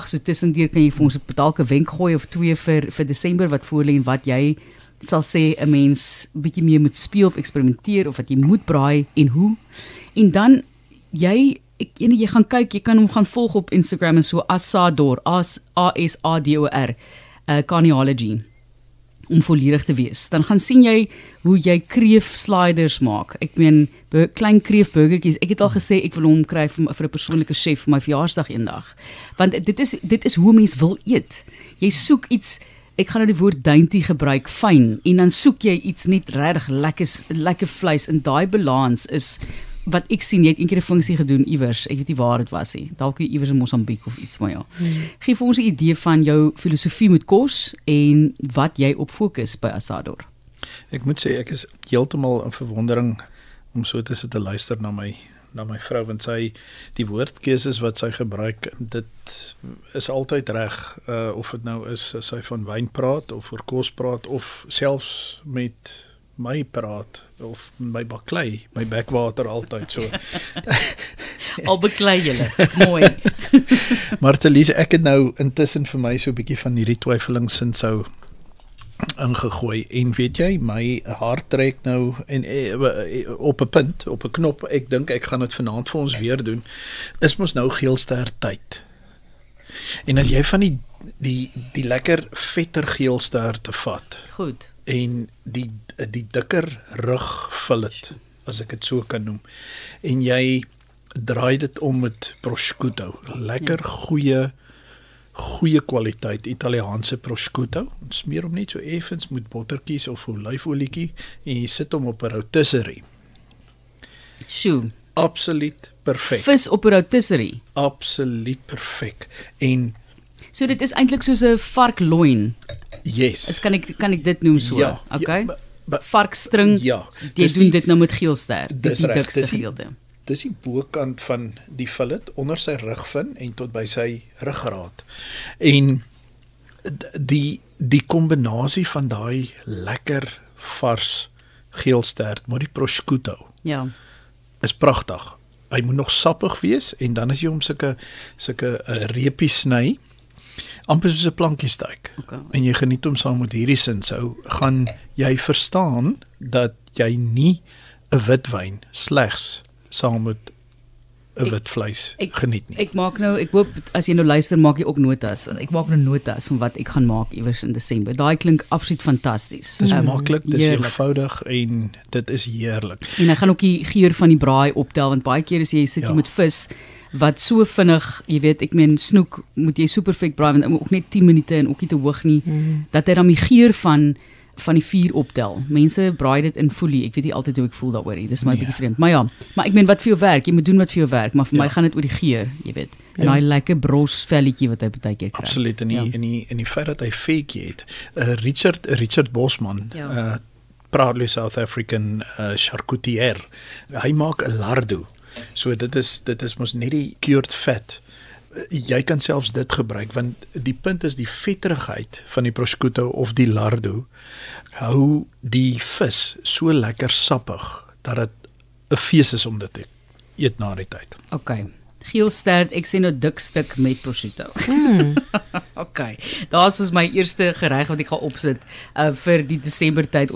so tussendeur kan jy vir ons dalk 'n wenk gooi of twee vir Desember wat voor lê en wat jy sal sê 'n mens bietjie meer moet speel of eksperimenteer of wat jy moet braai en hoe. En dan jy gaan kyk, jy kan hom gaan volg op Instagram en so Asador, ASADOR. Carneology, om volledig te wees. Dan gaan sien jy hoe jy kreef sliders maak. Ek meen, klein kreef burgertjies. Ek het al gesê, ek wil hom kry vir 'n persoonlike chef vir my verjaarsdag eendag. Want dit is hoe mens wil eet. Jy soek iets, ek gaan nou die woord dainty gebruik, fyn, en dan soek jy iets net regtig lekker vleis, en daai balans is wat ek sien. Jy het eendag 'n funksie gedoen iewers, ek weet nie waar dit was nie, dalk iewers in Mosambiek of iets, maar ja. Geef ons 'n idee van jou filosofie met kos en wat jy op fokus by Asador. Ek moet sê, ek is heeltemal in verwondering om so te sit te luister na my vrou, want die woordkeuses wat sy gebruik, dit is altyd reg, of dit nou is as sy van wyn praat, of oor kos praat, of selfs met my praat, of my baklei, my backwater altyd so. Al beklei julle, mooi. Martelies, ek het nou intussen vir my so 'n bietjie van hierdie twyfelingsin sou ingegooi, en weet jy, my hart trek nou en op 'n punt, op 'n knop, ek dink ek gaan dit vanaand vir ons weer doen, is mos nou geelster tyd. En as jy van die lekker vetter geelster te vat, goed, en die dikker rug fillet, as ek dit so kan noem, en jy draai dit om met prosciutto, lekker goeie kwaliteit Italiaanse prosciutto, smeer hom net so effens met bottertjies of olyfolietjie, en jy sit hom op 'n rotisserie. Sjoe, absoluut perfek. Vis op 'n rotisserie. Absoluut perfek. En so dit is eintlik soos 'n varkloin. Yes. Kan ek dit noem so? Ja, okay. Ja, varkstring. Ja. Jy doen dit nou met geelster. Dis die reg. dikste gedeelte. Dis die bokant van die fillet onder sy rugvin en tot by sy ruggraat. En die kombinasie van daai lekker vars geelstert, maar die prosciutto, ja, is pragtig. Hy moet nog sappig wees, en dan as jy hom sulke reepies sny, amper soos 'n plankiesteak, en jy geniet hom saam met hierdie Cinsault, gaan jy verstaan dat jy nie 'n witwyn slegs saam met 'n wit vleis geniet nie. Ek hoop as jy nou luister, maak jy ook notas. Ek maak nou notas van wat ek gaan maak iewers in Desember. Daai klink absoluut fantasties. Dis maklik, dis eenvoudig en dit is heerlik. En ek gaan ook die geur van die braai optel, want baie keer as jy sit jy met vis wat so vinnig, jy weet, ek meen snoek moet jy so perfek braai, want ook net 10 minute en ook nie te hoog nie, dat hy dan die geur van van die vuur optel. Mense braai dit in folie. Ek weet nie altyd hoe ek voel daaroor nie. Dis my bietjie vreemd. Maar ja, maar ek meen wat vir jou werk, jy moet doen wat vir jou werk, maar vir my gaan dit oor die geur, jy weet. En daai lekker bros velletjie wat hy baie keer kry. Absoluut, in die feit dat hy fake het. Richard Bosman, proudly South African charcutier. Hy maak 'n lardo. So dit is mos net die cured fat. Jy kan selfs dit gebruik, want die punt is die vetterigheid van die prosciutto of die lardo hou die vis so lekker sappig dat dit 'n fees is om dit te eet na die tyd. Okay. Geelstert, ek sê nou dik stuk met prosciutto. Okay. Daar's ons my eerste gereg wat ek gaan opsit vir die Desember tyd.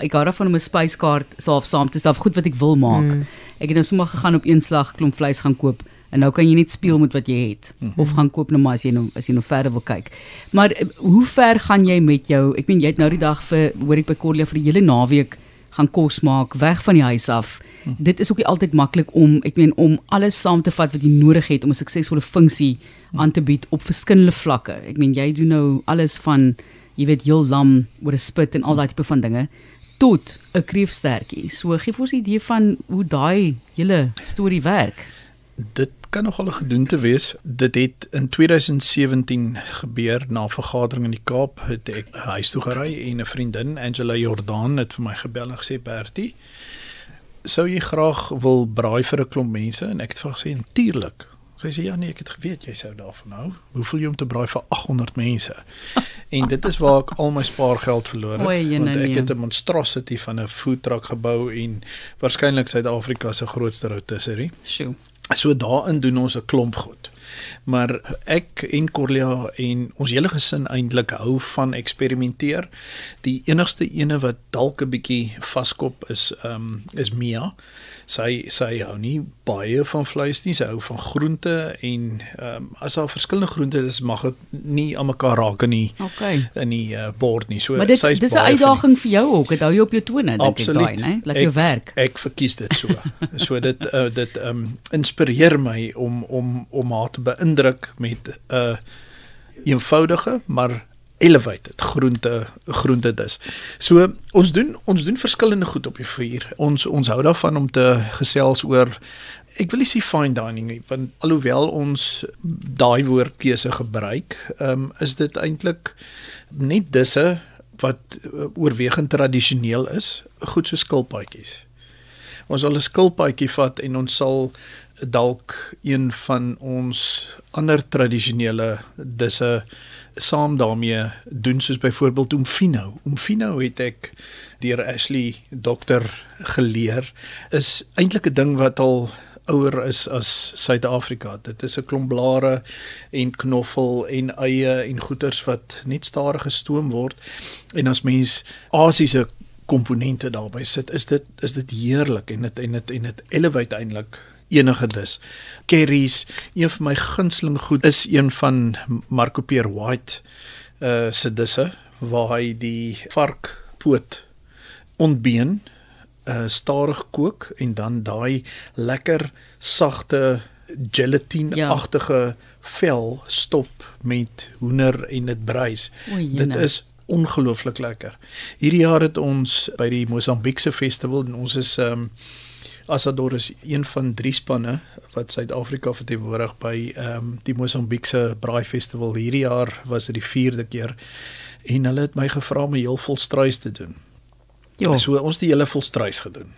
Ek hou daarvan om 'n spyskaart self saam te stel, goed wat ek wil maak. Ek het nou sommer gegaan op een slag klomp vleis gaan koop. En nou kan jy net speel met wat jy het. Of gaan koop nou maar as jy nou verder wil kyk. Maar hoe ver gaan jy met jou, ek meen jy het nou die dag hoor ek by Corlia vir die hele naweek gaan kos maak, weg van die huis af. Dit is ook nie altyd maklik om alles saam te vat wat jy nodig het om 'n suksesvolle funksie aan te bied op verskillende vlakke. Ek meen jy doen nou alles van, jy weet, heel lam oor 'n spit en al daai tipe van dinge tot 'n kreefstertjie. So gee vir ons 'n idee van hoe daai hele storie werk. Dit kan nogal 'n gedoente wees. Dit het in 2017 gebeur na 'n vergadering in die Kaap. Het ek huis toe gery en 'n vriendin, Angela Jordan, het vir my gebel en gesê, Bertie, sou jy graag wil braai vir 'n klomp mense? En ek het vir haar gesê, natuurlik. Sy sê, ja nee, ek het geweet jy sou daarvan hou. Hoe voel jy om te braai vir 800 mense? En dit is waar ek al my spaargeld verloor het, want ek het 'n monstrosity van 'n food truck gebou en waarskynlik Suid-Afrika se grootste rotisserie. Sjoe. So daarin doen ons 'n klomp goed. Maar ek en Corlia en ons hele gesin eintlik hou van eksperimenteer. Die enigste ene wat dalk 'n bietjie vaskop is Mia. Sy hou nie baie van vleis nie, sy hou van groente en as daar verskillende groente is, mag dit nie aan mekaar raak in die bord nie. So maar dis 'n uitdaging vir jou ook. Dit hou jou op jou tone, dink ek daai, né? Laat jou werk. Ek verkies dit so. So dit inspireer my om haar te beïndruk met 'n eenvoudige maar elevated groente dis. So ons doen verskillende goed op die vuur. Ons hou daarvan om te gesels oor, ek wil nie sê fine dining nie, want alhoewel ons daai woordkeuse gebruik, is dit eintlik net disse wat oorwegend tradisioneel is, goed so skilpaadjies. Ons sal 'n skilpaadjie vat en ons sal dalk een van ons ander tradisionele disse saam daarmee doen, soos byvoorbeeld umfino. Umfino het ek deur Ashley Dokter geleer, is eintlik 'n ding wat al ouer is as Suid-Afrika. Dit is 'n klomp blare en knoffel en eie en goeters wat net stadig gestoom word, en as mens Asiese komponente daarby sit, is dit heerlik en dit elevate eintlik enige dis. Curries, een van my gunsteling goed is een van Marco Pierre White se disse, waar hy die varkpoot ontbeen, stadig kook en dan daai lekker sagte gelatine-agtige vel stop met hoender en dit brys. Dit is ongelooflik lekker. Hierdie jaar het ons by die Mosambiekse festival, en ons is Asador is een van 3 spanne wat Suid-Afrika verteenwoordig by die Mosambiekse Braai Festival. Hierdie jaar was dit die 4de keer en hulle het my gevra om 'n heel volstruis te doen. Jo. So ons die hele volstruis gedoen.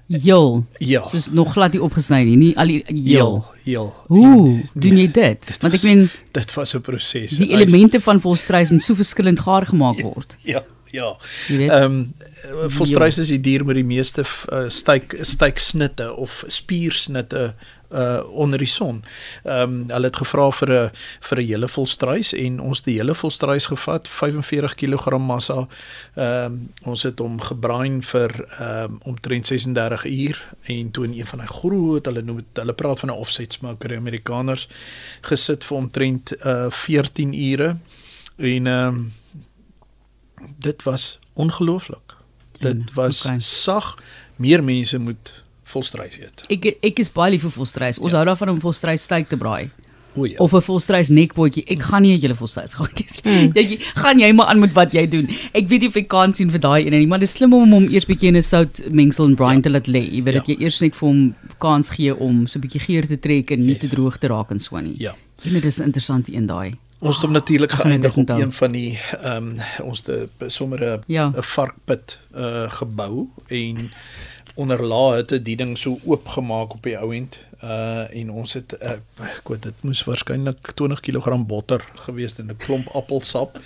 Heel? Ja. Soos nog glad nie opgesny nie al die heel. Hoe doen jy dit? Want ek meen dit was 'n proses. Die elemente van volstruis moet so verskillend gaar gemaak word. Ja. Volstruis is die dier met die meeste steiksnitte of spiersnitte onder die son. Hulle het gevra vir 'n hele volstruis en ons die hele volstruis gevat, 45 kg massa. Ons het hom gebraai vir omtrent 36 uur en toe in een van die groot, hulle praat van 'n offset smoker, die Amerikaners, gesit vir omtrent 14 ure en dit was ongelooflik. Dit was sag. Meer mense moet volstruis eet. Ek is baie lief vir volstruis. Ons hou daarvan om volstruis steak te braai. O ja. Of 'n volstruis nekpotjie. Ek gaan nie 'n hele volstruis gaatjie. Gaan jy maar aan met wat jy doen. Ek weet nie of ek kan sien vir daai een nie, maar dit is slim om hom eers bietjie in 'n soutmengsel en brine te laat lê. Jy weet dat jy eers net vir hom kans gee om so 'n bietjie geur te trek en nie te droog te raak en so nie. Ja. Dit is 'n interessante een daai. Ons het hom natuurlik Ek gaan dit geëindig op onthou. een van die ons het sommer 'n varkput gebou en onderlaag het die ding so oopgemaak op die ou end en ons het ek weet dit moes waarskynlik 20 kg botter gewees en 'n klomp appelsap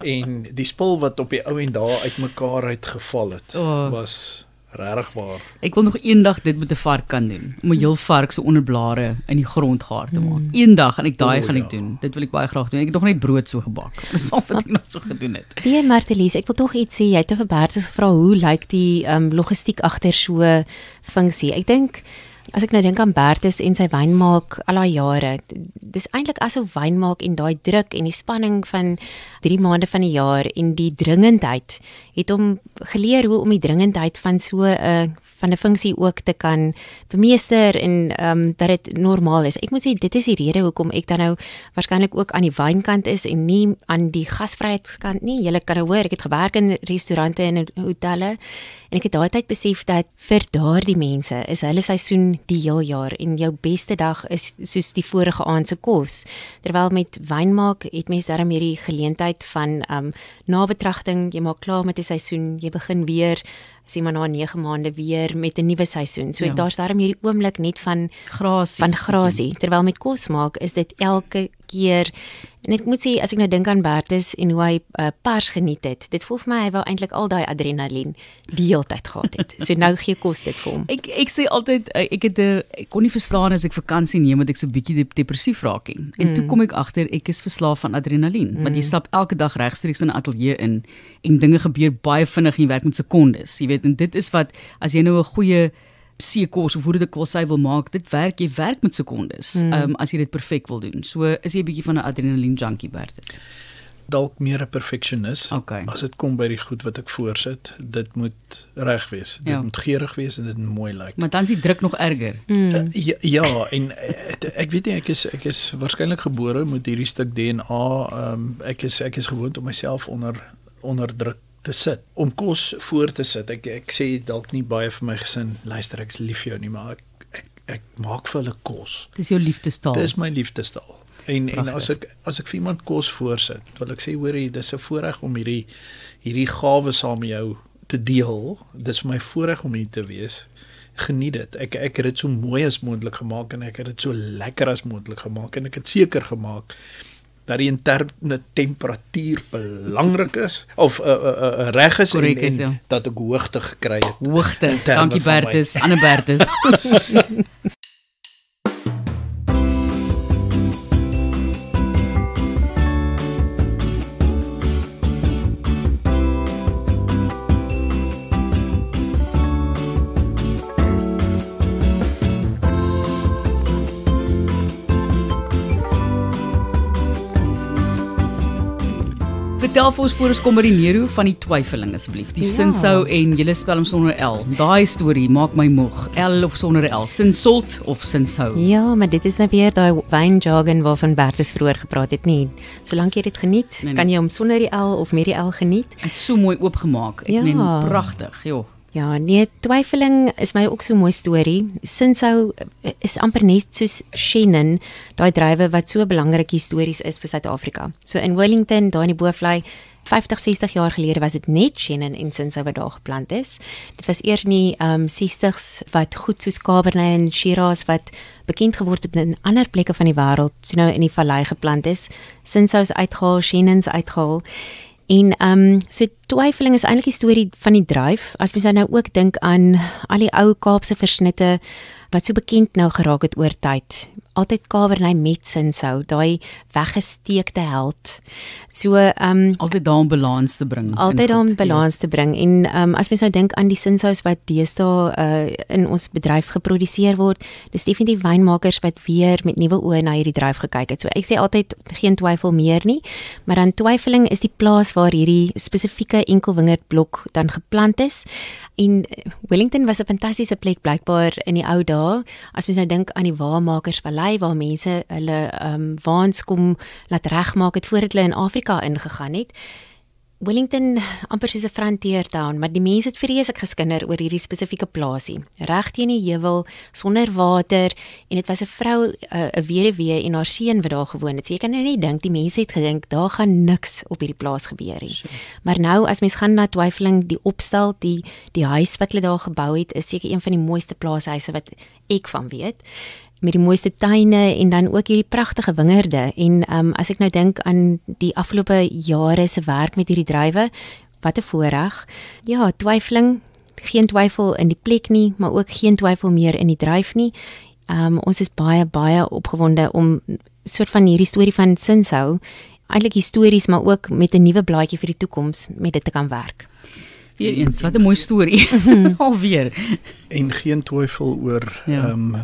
en die spul wat op die ou end daar uitmekaar uitgeval het was regtig waar. Ek wil nog eendag dit met 'n vark kan doen. Om 'n heel vark so onder blare in die grond gaar te maak. Eendag gaan ek daai gaan ek doen. Dit wil ek baie graag doen. Ek het nog net brood so gebak. Dis al wat ek nog so gedoen het. Nee, Martelies, ek wil tog iets sê. Jy het vir Bertus gevra hoe lyk die logistiek agter so 'n funksie. Ek dink as ek nou dink aan Bertus en sy wynmaak al daai jare, dis eintlik asof wynmaak en daai druk en die spanning van 3 maande van die jaar en die dringendheid het hom geleer hoe om die dringendheid van so 'n van 'n funksie ook te kan bemeester en dat dit normaal is. Ek moet sê dit is die rede hoekom ek dan nou waarskynlik ook aan die wynkant is en nie aan die gasvryheidskant nie. Julle kan nou hoor, ek het gewerk in restaurante en in hotelle en ek het daai tyd besef dat vir daardie mense is hulle seisoen die heel jaar en jou beste dag is soos die vorige aand se kos. Terwyl met wynmaak het mense darm hierdie geleentheid van nabetragting, jy maak klaar met 'n seisoen, jy begin weer sien maar na 9 maande weer met 'n nuwe seisoen. So daar's darm hierdie oomblik net van grasie. Terwyl met kos maak is dit elke keer en ek moet sê as ek nou dink aan Bertus en hoe hy pars geniet het. Dit voel vir my hy wou eintlik al daai adrenalien die hele tyd gehad het. So nou gee kos dit vir hom. Ek sê altyd ek kon nie verstaan as ek vakansie neem dat ek so bietjie depressief raak nie. En toe kom ek agter ek is verslaaf aan adrenalien, want jy stap elke dag regstreeks in 'n ateljee in en dinge gebeur baie vinnig en jy werk met sekondes. Jy weet en dit is wat as jy nou 'n goeie seekos of hoe dit ek wil sy wil maak, jy werk met sekondes as jy dit perfek wil doen. So is jy 'n bietjie van 'n adrenalien junkie Bertus. Dalk meer 'n perfeksionis. Okay. As dit kom by die goed wat ek voorsit, dit moet reg wees. Dit moet geurig wees en dit moet mooi lyk. Maar dan is die druk nog erger. Ja, en ek weet nie ek is waarskynlik gebore met hierdie stuk DNA. Ek is gewoond om myself onder druk te sit, om kos voor te sit. Ek sê dalk nie baie vir my gesin, luister ek's lief vir jou nie, maar ek maak vir hulle kos. Dis jou liefdestaal. Dis my liefdestaal. En as ek vir iemand kos voorsit, wil ek sê hoorie, dis 'n voorreg om hierdie gawe saam met jou te deel. Dis vir my voorreg om hier te wees. Geniet dit. Ek het dit so mooi as moontlik gemaak en ek het dit so lekker as moontlik gemaak en ek het seker gemaak dat die interne temperatuur belangrik is of reg is en dat ek hoogte gekry het. Hoogte. Dankie Bertus, Anne Bertus. Vertel vir ons voor ons kom by die Nero van die twyfeling asseblief. Die Sinsou en julle spel hom sonder L. Daai storie maak my moeg. L of sonder L. Sinsolt of Sinsou. Ja, maar dit is nou weer daai wynjargon waarvan Bertus vroeër gepraat het nie. Solank jy dit geniet, kan jy hom sonder die L of met die L geniet. Dit is so mooi oopgemaak. Ek meen pragtig, joh. Ja, nee, twyfeling is my ook so 'n mooi storie. Sinsou is amper net soos Chenin, daai druiwe wat so belangrik histories is vir Suid-Afrika. So in Wellington, daar in die Boovlei, 50, 60 jaar gelede was dit net Chenin en Sinsou wat daar geplant is. Dit was eers in die 60s wat goed soos Cabernet en Shiraz wat bekend geword het in ander plekke van die wêreld, so nou in die vallei geplant is. Sinsou's uitgehaal, Chenin's uitgehaal. En so twyfeling is eintlik die storie van die druif. As mens nou ook dink aan al die ou Kaapse versnitte wat so bekend nou geraak het oor tyd. Altyd Cabernet met Sinsou, daai weggesteekte held. So altyd daar om balans te bring. Altyd daar om balans te bring. En as mens nou dink aan die Sinsous wat deesdae in ons bedryf geproduseer word, dis definitief wynmakers wat weer met nuwe oë na hierdie druif gekyk het. So ek sê altyd geen twyfel meer nie, maar dan twyfeling is die plaas waar hierdie spesifieke enkelwingerdblok dan geplant is. En Wellington was 'n fantastiese plek blykbaar in die ou dae. As mens nou dink aan die Waarmakersvallei verby waar mense hulle waans kom laat regmaak het voordat hulle in Afrika ingegaan het. Wellington amper soos 'n frontier town, maar die mense het vreeslik geskinder oor hierdie spesifieke plaasie. Reg teen die heuwel, sonder water, en dit was 'n vrou, 'n weduwee en haar seun wat daar gewoon het. So jy kan nou net dink, die mense het gedink, daar gaan niks op hierdie plaas gebeur nie. Sure. Maar nou, as mens gaan na Twyfeling, die opstel, die huis wat hulle daar gebou het, is seker een van die mooiste plaashuise wat ek van weet. Met die mooiste tuine en dan ook hierdie pragtige wingerde. En as ek nou dink aan die afgelope jare se werk met hierdie druiwe, wat 'n voorreg. Ja, Twyfeling, geen twyfel in die plek nie, maar ook geen twyfel meer in die druif nie. Ons is baie opgewonde om soort van hierdie storie van Cinsault, eintlik histories, maar ook met 'n nuwe blaadjie vir die toekoms met dit te kan werk. Weereens, wat 'n mooi storie. Alweer. En geen twyfel oor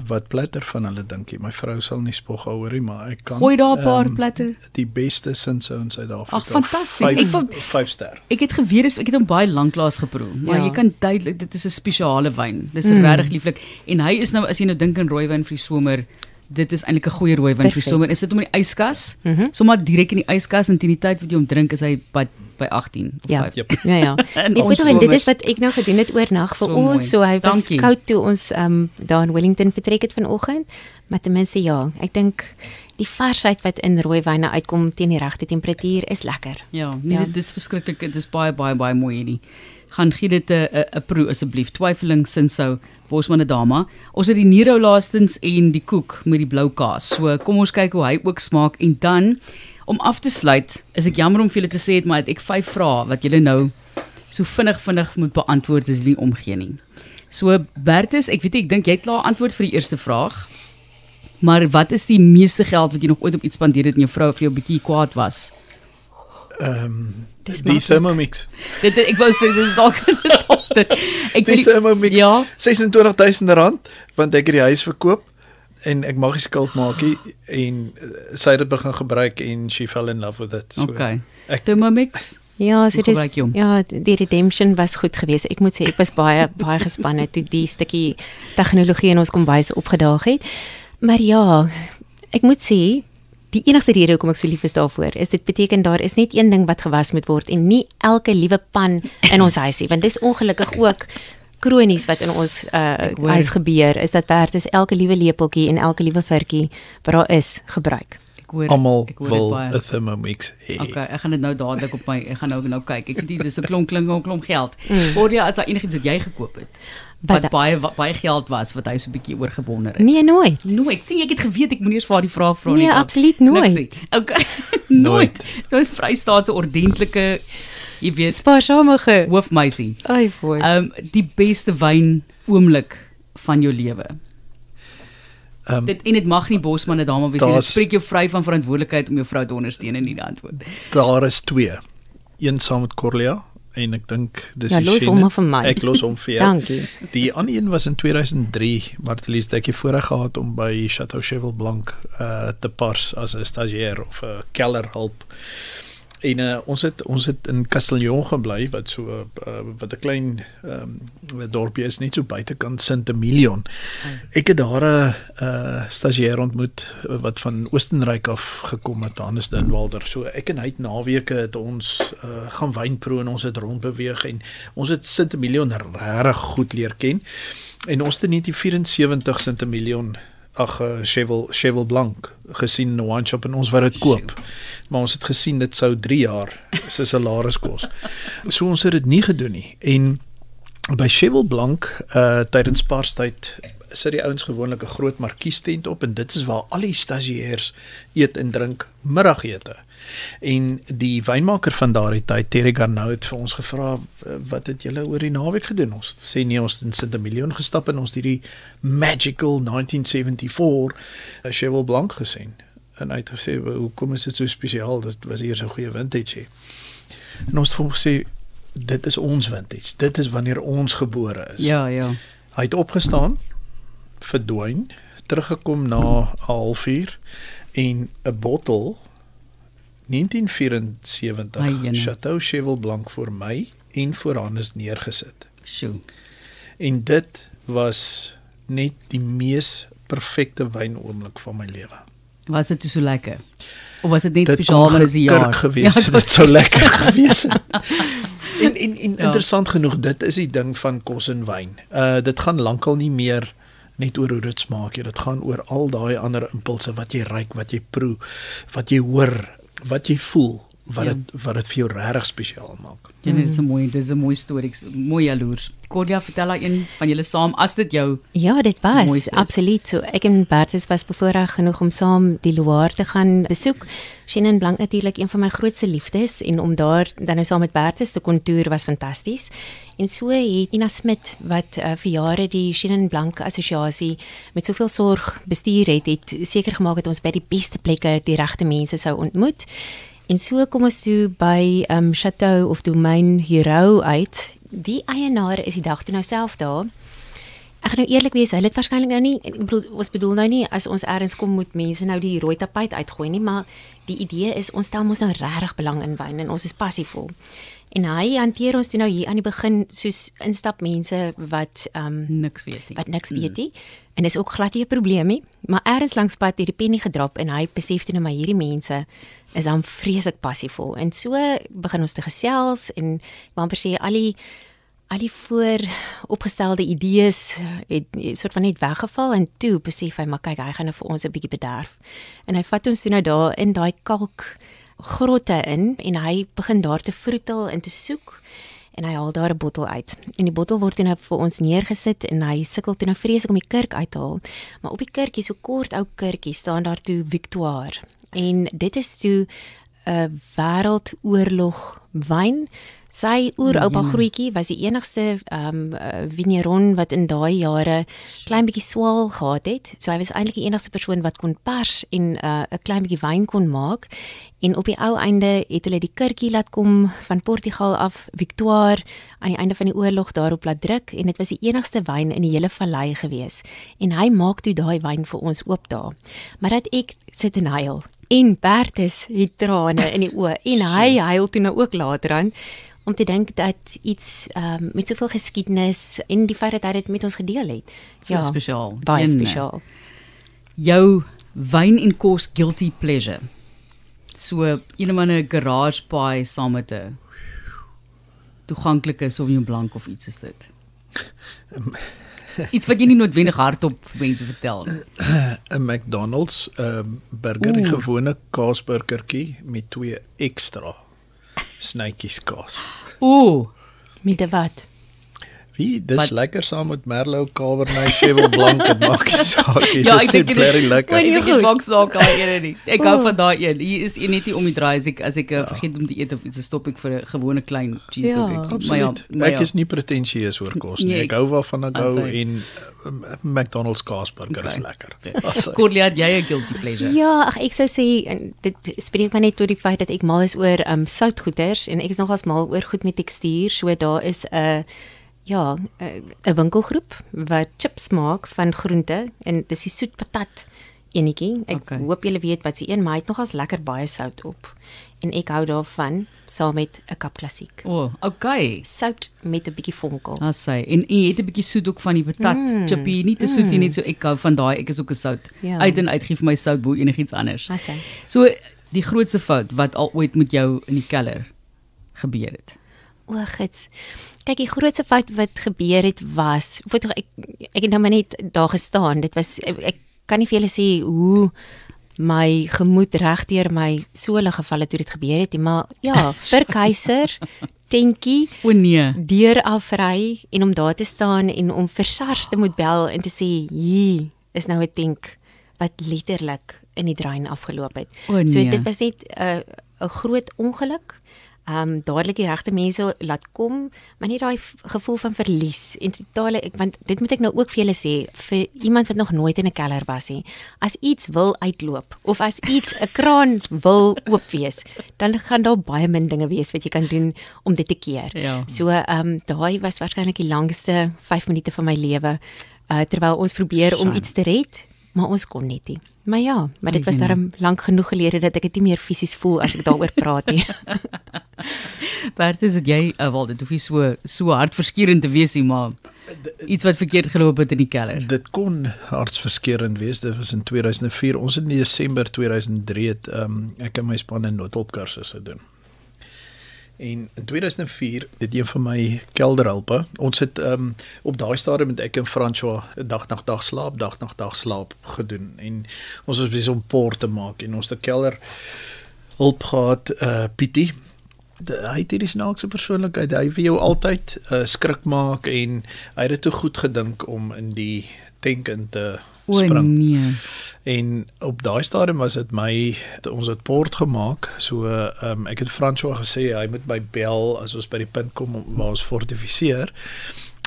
wat Platter van hulle dink nie. My vrou sal nie spog oor nie, maar ek kan Gooi daar 'n paar Platter. Die beste Cinsault in Suid-Afrika. Ag, fantasties. 5 ster. Ek het geweet ek het hom baie lanklaas geproe, maar jy kan duidelik, dit is 'n spesiale wyn. Dis regtig lieflik. En hy is nou, as jy nou dink aan rooiwyn vir die somer, dit is eintlik 'n goeie rooiwyn vir die somer. Is dit hom in die yskas? Sommer direk in die yskas, en teen die tyd wat jy hom drink is hy by 18 of 5. Ja. Ek weet dit is wat ek nou gedoen het oornag vir ons, so hy was koud toe ons daar in Wellington vertrek het vanoggend, maar ten minste ja, ek dink die varsheid wat in rooiwyne uitkom teen die regte temperatuur is lekker. Ja, dit is verskriklik, dit is baie mooi hierdie. Gaan gee dit 'n proe asseblief. Twyfeling Cinsault, Bosman Dama. Ons het die Nero laastens en die koek met die blou kaas. So kom ons kyk hoe hy ook smaak, en dan om af te sluit, is ek jammer om vir julle te sê het, maar het ek 5 vrae wat julle nou so vinnig moet beantwoord as julle nie omgee nie. So Bertus, ek dink jy het klaar antwoord vir die eerste vraag. Maar wat is die meeste geld wat jy nog ooit op iets spandeer het en jou vrou vir jou bietjie kwaad was? Die Thermomix. Ek wou sê, dit is dalk dit. Die Thermomix, ja? R26,000, want ek het die huis verkoop, en ek mag nie skuld maak nie, en sy het dit begin gebruik, en she fell in love with it. So, okay. Thermomix? Ja, so dis, die redemption was goed geweest. Ek moet sê, ek was baie gespanne toe die stukkie tegnologie in ons kombuis opgedaag het. Maar ja, ek moet sê, die enigste rede hoekom ek so lief is daarvoor, is dit beteken daar is net een ding wat gewas moet word, en nie elke liewe pan in ons huisie, want dis ongelukkig ook kronies wat in ons huis gebeur, is dat werd is elke liewe lepeltjie en elke liewe virkie wat daar is, gebruik. Almal wil 'n Thermomix hê. Okay, ek gaan dit nou dadelik op my, ek gaan nou kyk. Ek weet dis 'n klomp geld. Cordia, as daar enigiets wat jy gekoop het, wat baie geld was, wat hy so 'n bietjie oorgewonder het. Nee, nooit. Sien, ek het geweet ek moenie eens vir die vraag vra nie. Nee, absoluut nooit. Okay. Nooit. So 'n Vrystaatse ordentlike, jy weet, spaarsamige hoofmeisie. Ai, fooi. Die beste wyn oomblik van jou lewe. Dit mag nie Bosman Dama wees nie. Dit spreek jou vry van verantwoordelikheid om jou vrou te ondersteun in die antwoord. Daar is 2. Een saam met Corlia, en ek dink dis die los hom vir my. Ek los hom vir jou. Dankie. Die ander een was in 2003, Martelies, dat ek die voorreg gehad om by Chateau Cheval Blanc te pars as 'n stagiair of 'n kellerhulp. En ons het in Castellon gebly, wat so wat 'n klein dorpie is, net so buitekant Sint-Emilion. Ek het daar 'n stagiair ontmoet wat van Oostenryk af gekom het, Hannes Dinwalder. So ek en hy het naweke het ons gaan wyn proe, en ons het rondbeweeg, en ons het Sint-Emilion regtig goed leer ken. En ons het in 1974 Sint-Emilion Cheval Blanc gesien in 'n wine shop, en ons wou dit koop. Maar ons het gesien dit sou 3 jaar sy salaris kos. So ons het dit nie gedoen nie. En by Cheval Blanc tydens Paastyd sit die ouens gewoonlik 'n groot markiestent op, en dit is waar al die stagiairs eet en drink middagete. En die wynmaker van daardie tyd, Terry Garnou, het vir ons gevra, wat het julle oor die naweek gedoen? Ons sê nee, ons het in Sint-Emilion gestap, en ons het die magical 1974 Cheval Blanc gesien. En hy het gesê, hoekom is dit so spesiaal? Dit was hier so 'n goeie vintage. En ons het vir hom gesê, dit is ons vintage. Dit is wanneer ons gebore is. Ja. Hy het opgestaan, verdwyn, teruggekom na 'n halfuur, en 'n bottel 1974 Chateau Cheval Blanc vir my en vir Hannes neergesit. Sjoe. En dit was net die mees perfekte wynoomblik van my lewe. Was dit toe so lekker? Of was dit net Dit spesiaal want dit is 'n jaar? ongekirk gewees, dit sou lekker gewees het. En interessant genoeg, dit is die ding van kos en wyn. Dit gaan lankal nie meer net oor hoe dit smaak nie. Dit gaan oor al daai ander impulse wat jy ruik, wat jy proe, wat jy hoor, wat jy voel, wat dit vir jou regtig spesiaal maak. Ja, dit is 'n mooi storie, mooi jaloers. Cordia, vertel haar een van julle saam as dit jou Ja, dit was mooiste is. absoluut so. Ek en Bertus was bevoorreg genoeg om saam die Loire te gaan besoek. Chenin Blanc natuurlik een van my grootste liefdes en om daar dan nou saam met Bertus te kon toer was fantasties. En so het Ina Smit wat vir jare die Chenin Blanc assosiasie met soveel sorg bestuur het seker gemaak dat ons by die beste plekke die regte mense sou ontmoet. En so kom ons toe by Chateau of Domaine Hero uit. Die eienaar is die dag toe nou self daar. Ek gaan nou eerlik wees, hulle het waarskynlik nou nie, ons bedoel nou nie as ons ergens kom moet mense nou die rooi tapijt uitgooi nie, maar die idee is ons stel mos nou regtig belang in wyn en ons is passievol. En hy hanteer ons toe nou hier aan die begin soos instapmense wat niks weet nie. Wat niks weet nie. En dis ook glad nie 'n probleem nie, maar ergens langs pad het die pennie gedrop en hy besef toe nou maar hierdie mense is dan vreeslik passievol. En so begin ons te gesels en amper sê al die vooropgestelde idees het soort van net weggeval en toe besef hy maar kyk, hy gaan nou vir ons 'n bietjie bederf. En hy vat ons toe nou daar in daai kalkgrotte in en hy begin daar te vroetel en te soek. En hy haal daar 'n bottel uit. En die bottel word toe nou vir ons neergesit en hy sukkel toe nou vreeslik om die kurk uit te haal. Maar op die kurkie, so kort ou kurkie, staan daar toe Victoire. En dit is toe 'n wêreldoorlog wyn. Sy oeroupa grootjie was die enigste vigneron wat in daai jare klein bietjie swaal gehad het. So hy was eintlik die enigste persoon wat kon pers en 'n klein bietjie wyn kon maak. En op die ou einde het hulle die kurkie laat kom van Portugal af, Victoire, aan die einde van die oorlog daarop laat druk en dit was die enigste wyn in die hele vallei gewees. En hy maak toe daai wyn vir ons oop daar. Maar dat ek sit en huil. En Bertus het trane in die oë en hy huil toe nou ook later aan. Om te dink dat iets met soveel geskiedenis en die feit dat hy dit met ons gedeel het. So spesiaal. Baie spesiaal. Jou wyn en kos guilty pleasure. So een van 'n garage pie saam met 'n toeganklike Sauvignon Blanc of iets soos dit. Iets wat jy nie noodwendig hardop vir mense vertel nie. 'n McDonald's burger, die gewone kaasburgertjie met 2 ekstra snytjies kaas. Met 'n wat? Wie, dis lekker saam met Merlot, Cabernet, Cheval Blanc, dit maak nie saak nie. Ja, Dis ek net dink blerry lekker. Ek maak saak daai ene nie. Ek hou van daai een. Hier is net nie om die draai as ek vergeet om te eet of iets, dan stop ek vir 'n gewone klein cheeseburger. Absoluut. Ek is nie pretensieus oor kos nie. Ek hou waarvan ek hou en McDonald's kaasburger is lekker. Corlia, het jy 'n guilty pleasure? Ja, ek sou sê dit spreek maar net tot die feit dat ek mal is oor soutgoeders en ek is nogals mal oor goed met tekstuur. So daar is 'n winkelgroep wat chips maak van groente en dis die soet patat enetjie. Ek hoop julle weet wat se een, maar hy het nogals lekker baie sout op. En ek hou daarvan saam met 'n kap klassiek. Sout met 'n bietjie vonkel. Sy. En jy het 'n bietjie soet ook van die patat chippie, nie te soet nie, net so ek hou van daai. Ek is ook 'n sout. Uit en uit gee vir my sout bo enigiets anders. So die grootste fout wat al ooit met jou in die keller gebeur het. Gits. Kyk, die grootste fout wat gebeur het was, ek het nou maar net daar gestaan. Dit was ek kan nie vir julle sê hoe my gemoed regdeur my sole gevalle toe dit gebeur het, maar ja, vir keiser tentjie, deur afry en om daar te staan en om vir SARS te moet bel en te sê, hier is nou 'n tank wat letterlik in die drain afgeloop het. So dit was net 'n groot ongeluk. Dadelik die regte mense laat kom, maar nie daai gevoel van verlies en totale, want dit moet ek nou ook vir julle sê, vir iemand wat nog nooit in 'n keller was nie, as iets wil uitloop, of as iets 'n kraan wil oop wees, dan gaan daar baie min dinge wees wat jy kan doen om dit te keer. So, daai was waarskynlik die langste 5 minute van my lewe, terwyl ons probeer om iets te red, maar ons kon net nie. Maar ja, maar dit was daarom lank genoeg gelede dat ek dit nie meer fisies voel as ek daaroor praat nie. Bertus, het jy, wel, dit hoef nie so hartverskeurend te wees nie, maar iets wat verkeerd geloop het in die keller. Dit kon hartsverskeurend wees. Dit was in 2004. Ons het in Desember 2003 het ek en my span 'n noodhulpkursus gedoen. En in 2004 het een van my kelderhelpe, ons het op daai stadium met ek en François dag na dag slaap gedoen. En ons was besig om poort te maak en ons het 'n kelder hulp gehad, Pietie. Hy het hierdie snaakse persoonlikheid, hy wil jou altyd skrik maak en hy het dit toe goed gedink om in die tank in te spring. Nee. En op daai stadium was dit ons het port gemaak, so ek het François gesê, hy moet my bel as ons by die punt kom waar ons fortifiseer,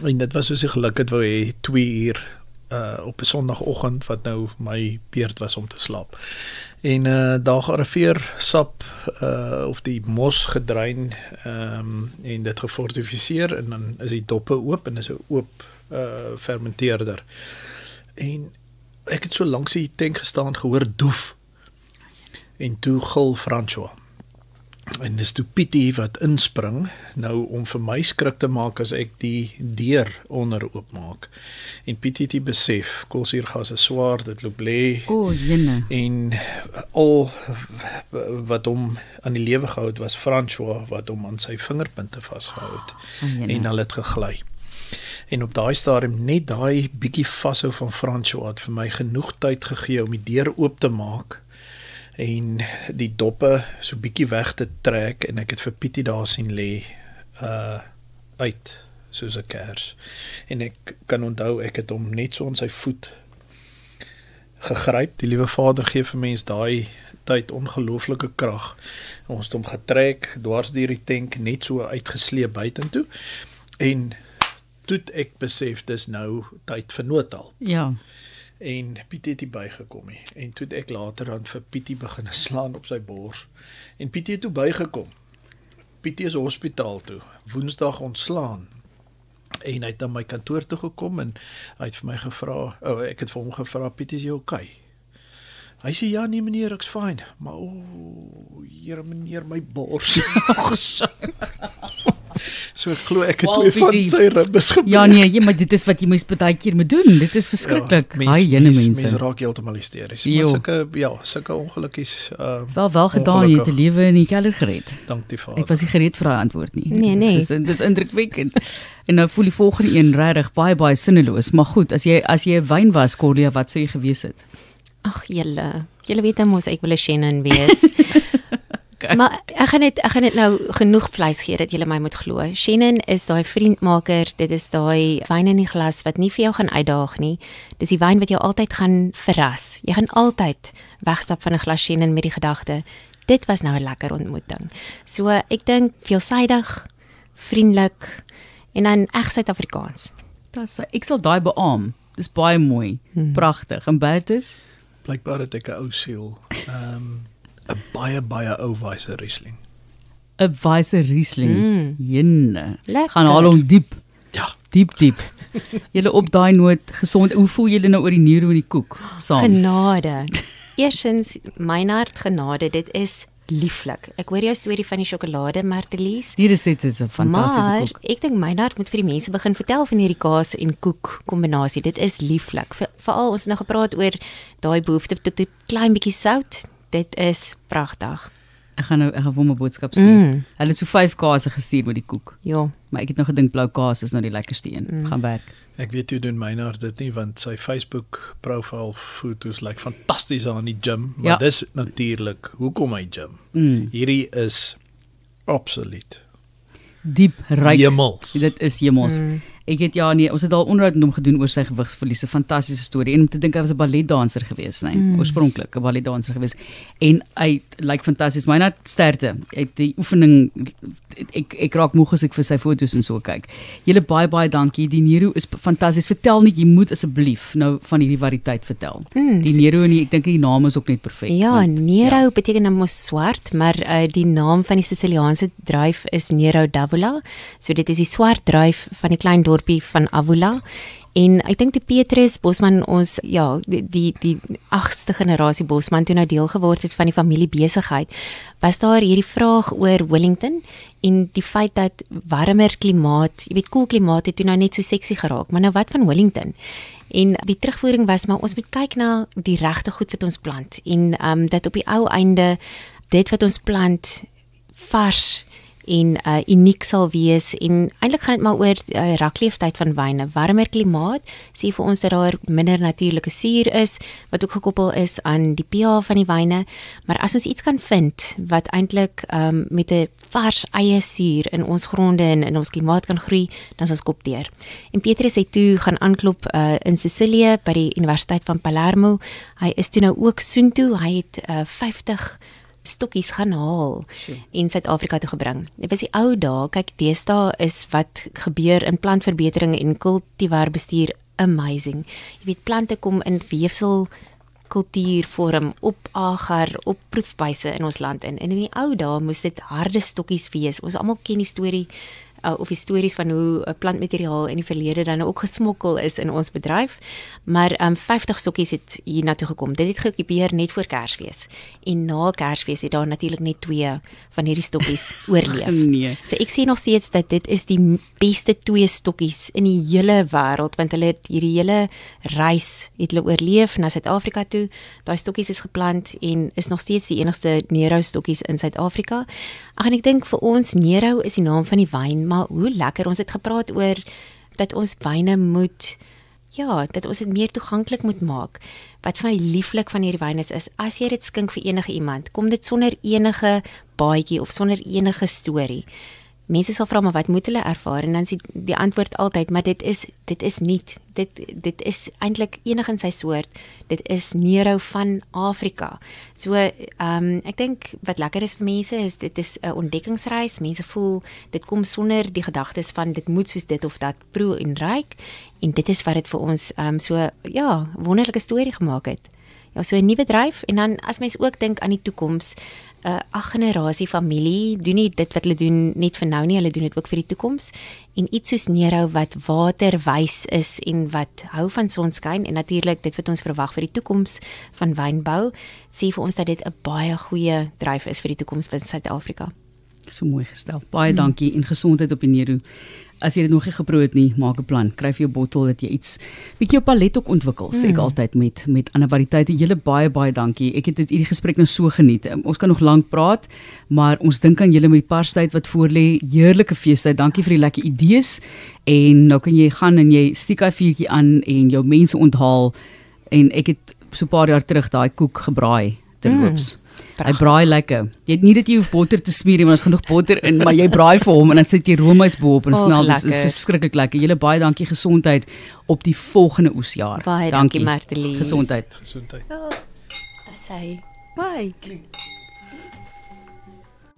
en dit was soos die geluk het wou hê 2 uur op 'n Sondagoggend wat nou my beurt was om te slaap. En daar gearriveer sap of die mos gedrein en dit gefortifiseer en dan is die doppe oop en is 'n oop fermenteerder. En ek het so langs die tank gestaan gehoor doef. En toe gil François. En dis toe Pietie wat inspring, nou om vir my skrik te maak as ek die deur onder oopmaak. En Pietie het besef, koolsuurgas is swaar, dit loop lê. Jene. En al wat hom aan die lewe gehou het, was François wat hom aan sy vingerpunte vasgehou het. En hulle het gegly. En op daai stadium, net daai bietjie vashou van François het vir my genoeg tyd gegee om die deur oop te maak en die doppe so bietjie weg te trek en ek het vir Pietie daar sien lê uit soos 'n kers. En ek kan onthou ek het hom net so aan sy voet gegryp. Die liewe Vader gee vir mens daai tyd ongelooflike krag. Ons het hom getrek dwars deur die tank net so uitgesleep buitentoe en toe ek besef dis nou tyd vir noodhulp. Ja. En Pietie het bygekom nie. En toe ek later dan vir Pietie begin slaan op sy bors. En Pietie het toe bygekom. Pietie is hospitaal toe. Woensdag ontslaan. En hy het na my kantoor toe gekom en hy het vir my gevra, ek het vir hom gevra, Pietie, is jy okay? Hy sê, ja nee meneer, ek's fyn. Maar Here meneer, my bors. So ek glo ek het 2 van sy ribbes gebreek. Ja nee, maar dit is wat jy mens baie keer moet doen. Dit is verskriklik. Mense raak heeltemal hysteries. Maar sulke ongelukkies wel gedaan, jy het 'n lewe in die keller gered. Dank die Vader. Ek was nie gereed vir daai antwoord nie. Nee. Dis indrukwekkend. En nou voel die volgende een regtig baie sinneloos, maar goed, as jy 'n wyn was, Corlia, wat sou jy gewees het? Ag julle weet mos ek wil 'n Shannon wees. Maar ek gaan net nou genoeg vleis gee dat julle my moet glo. Shannon is daai vriendmaker, dit is daai wyn in die glas wat nie vir jou gaan uitdaag nie. Dis die wyn wat jou altyd gaan verras. Jy gaan altyd wegstap van 'n glas Shannon met die gedagte, dit was nou 'n lekker ontmoeting. So ek dink veelsidig, vriendelik en dan reg Suid-Afrikaans. Ek sal daai beamoen. Dis baie mooi, pragtig. En Bertus? Blykbaar het ek 'n ou siel. 'n baie ou Weiser Riesling. 'n Weiser Riesling. Jenne. Lekker. Gaan haal hom diep. Ja. Diep. Julle op daai noot gesond. Hoe voel julle nou oor die Nero en die koek saam? Genade. Eersins Meinhard genade, dit is lieflik. Ek hoor jou storie van die sjokolade, Martelies. Hier is dit 'n fantastiese maar, koek. ek dink Meinhard moet vir die mense begin vertel van hierdie kaas en koek kombinasie. Dit is lieflik. Veral ons het nou gepraat oor daai behoefte tot 'n klein bietjie sout. Dit is pragtig. Ek gaan vir hom 'n boodskap stuur. Hulle het so 5 kaase gestuur met die koek. Ja. Maar ek het nog gedink blou kaas is nou die lekkerste een. Gaan werk. Ek weet jy doen Meinhard dit nie, want sy Facebook profiel foto's lyk fantasties aan die gym, maar dis natuurlik hoekom hy gym. Hierdie is absoluut diep ryk. Hemels. Dit is hemels. Ek het ons het al onderhoud met hom gedoen oor sy gewigsverlies, 'n fantastiese storie. En om te dink hy was 'n balletdanser geweest, oorspronklik 'n balletdanser geweest. En hy lyk fantasties. Myne sterkte. Die oefening ek raak moeg as ek vir sy foto's en so kyk. Julle baie dankie. Die Nero is fantasties. Vertel net, jy moet asseblief nou van hierdie variëteit vertel. Die Nero en ek dink die naam is ook net perfek. Ja, Nero beteken nou mos swart, maar die naam van die Siciliaanse druif is Nero d'Avola. So dit is die swart druif van die klein dorpie van Avola. En ek dink toe Petrus Bosman ons die 8ste generasie Bosman toe nou deel geword het van die familiebesigheid, was daar hierdie vraag oor Wellington en die feit dat warmer klimaat, jy weet koel klimaat het toe nou net so seksie geraak, maar nou wat van Wellington? En die terugvoering was maar ons moet kyk na die regte goed wat ons plant en dat op die ou einde dit wat ons plant vars en uniek sal wees en eintlik gaan dit maar oor rakleeftyd van wyne. Warmer klimaat sê vir ons dat daar minder natuurlike suur is wat ook gekoppel is aan die pH van die wyne, maar as ons iets kan vind wat eintlik met 'n vars eie suur in ons gronde en in ons klimaat kan groei, dan is ons kop deur. En Petrus het toe gaan aanklop in Sicilië by die Universiteit van Palermo. Hy is toe nou ook soontoe, hy het 50 stokkies gaan haal en Suid-Afrika toe gebring. Dit was die ou dae, kyk deesdae is wat gebeur in plantverbetering en kultivarbestuur amazing. Jy weet plante kom in weefsel kultuurvorm op agar, op proefbuise in ons land in. En in die ou dae moes dit harde stokkies wees. Ons almal ken die storie of histories van hoe plantmateriaal in die verlede dan ook gesmokkel is in ons bedryf, maar 50 stokkies het hier na toe gekom. Dit het gebeur net voor Kersfees. En na Kersfees het daar natuurlik net 2 van hierdie stokkies oorleef. Nee. So ek sê nog steeds dat dit is die beste 2 stokkies in die hele wêreld, want hulle het hierdie hele reis het hulle oorleef na Suid-Afrika toe. Daai stokkies is geplant en is nog steeds die enigste Nero stokkies in Suid-Afrika. Ag en ek dink vir ons Nero is die naam van die wyn, maar hoe lekker, ons het gepraat oor dat ons wyne moet, dat ons dit meer toeganklik moet maak. Wat vir my lieflik van hierdie wyn is as jy dit skink vir enige iemand, kom dit sonder enige baadjie of sonder enige storie. Mense sal vra, maar wat moet hulle ervaar? En dan is die antwoord altyd, maar dit is niet. Dit is eintlik enig in sy soort. Dit is Nero van Afrika. So, ek dink wat lekker is vir mense is, dit is 'n ontdekkingsreis. Mense voel, dit kom sonder die gedagtes van, dit moet soos dit of dat proe en ruik. En dit is wat dit vir ons, wonderlike storie gemaak het. Ja, so 'n nuwe dryf, en dan as mens ook dink aan die toekoms, 8 generasie familie, doen nie dit wat hulle doen net vir nou nie, hulle doen dit ook vir die toekoms, en iets soos Nero wat waterwys is, en wat hou van sonskyn, en natuurlik dit wat ons verwag vir die toekoms van wynbou, sê vir ons dat dit 'n baie goeie dryf is vir die toekoms van Suid-Afrika. So mooi gestel. Baie dankie en gesondheid op die Nero. As jy dit nog nie geproe het nie, maak 'n plan. Kry vir jou bottel dat jy iets bietjie op palet ook ontwikkel. Sê ek altyd met ander variëteite. Julle baie dankie. Ek het hierdie gesprek nou so geniet. Ons kan nog lank praat, maar ons dink aan julle met die Parstyd wat voorlê. Heerlike feestyd. Dankie vir die lekker idees. En nou kan jy gaan en jy stiek daai vuurtjie aan en jou mense onthaal. En ek het so 'n paar jaar terug daai koek gebraai terloops. Hy braai lekker. Jy het nie dat jy hoef botter te smeer nie, want ons genoeg botter in, maar jy braai vir hom en dan sit jy roomys bo-op en smel. Dit is verskriklik lekker. Julle baie dankie, gesondheid op die volgende oesjaar. Baie dankie Martelies. Gesondheid. Bye.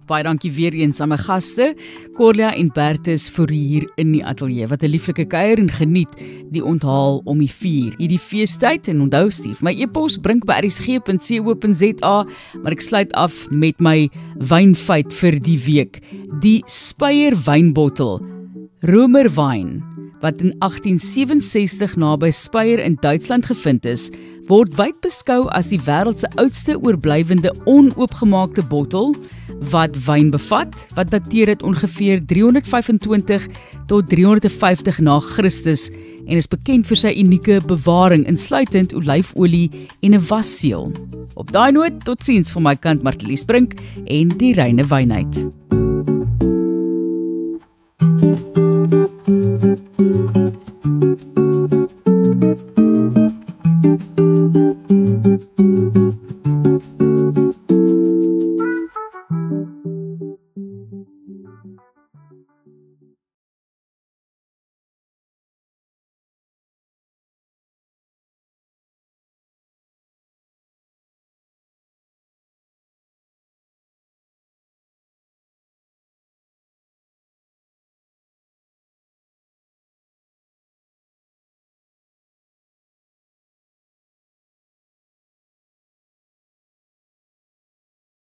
Baie dankie weer eens aan my gaste, Corlia en Bertus vir hier in die ateljee. Wat 'n lieflike kuier en geniet die onthaal om die vuur. Hierdie feestyd en onthou Stief, my e-pos brink@rsg.co.za, maar ek sluit af met my wynfeit vir die week. Die Speyer wynbottel, Romerwyn, wat in 1867 naby Speyer in Duitsland gevind is, word wyd beskou as die wêreld se oudste oorblywende onoopgemaakte bottel wat wyn bevat, wat dateer dit ongeveer 325 tot 350 na Christus en is bekend vir sy unieke bewaring, insluitend olyfolie en 'n wasseel. Op daai noot, totsiens van my kant, Martelies Brink en die Reine Wynheid.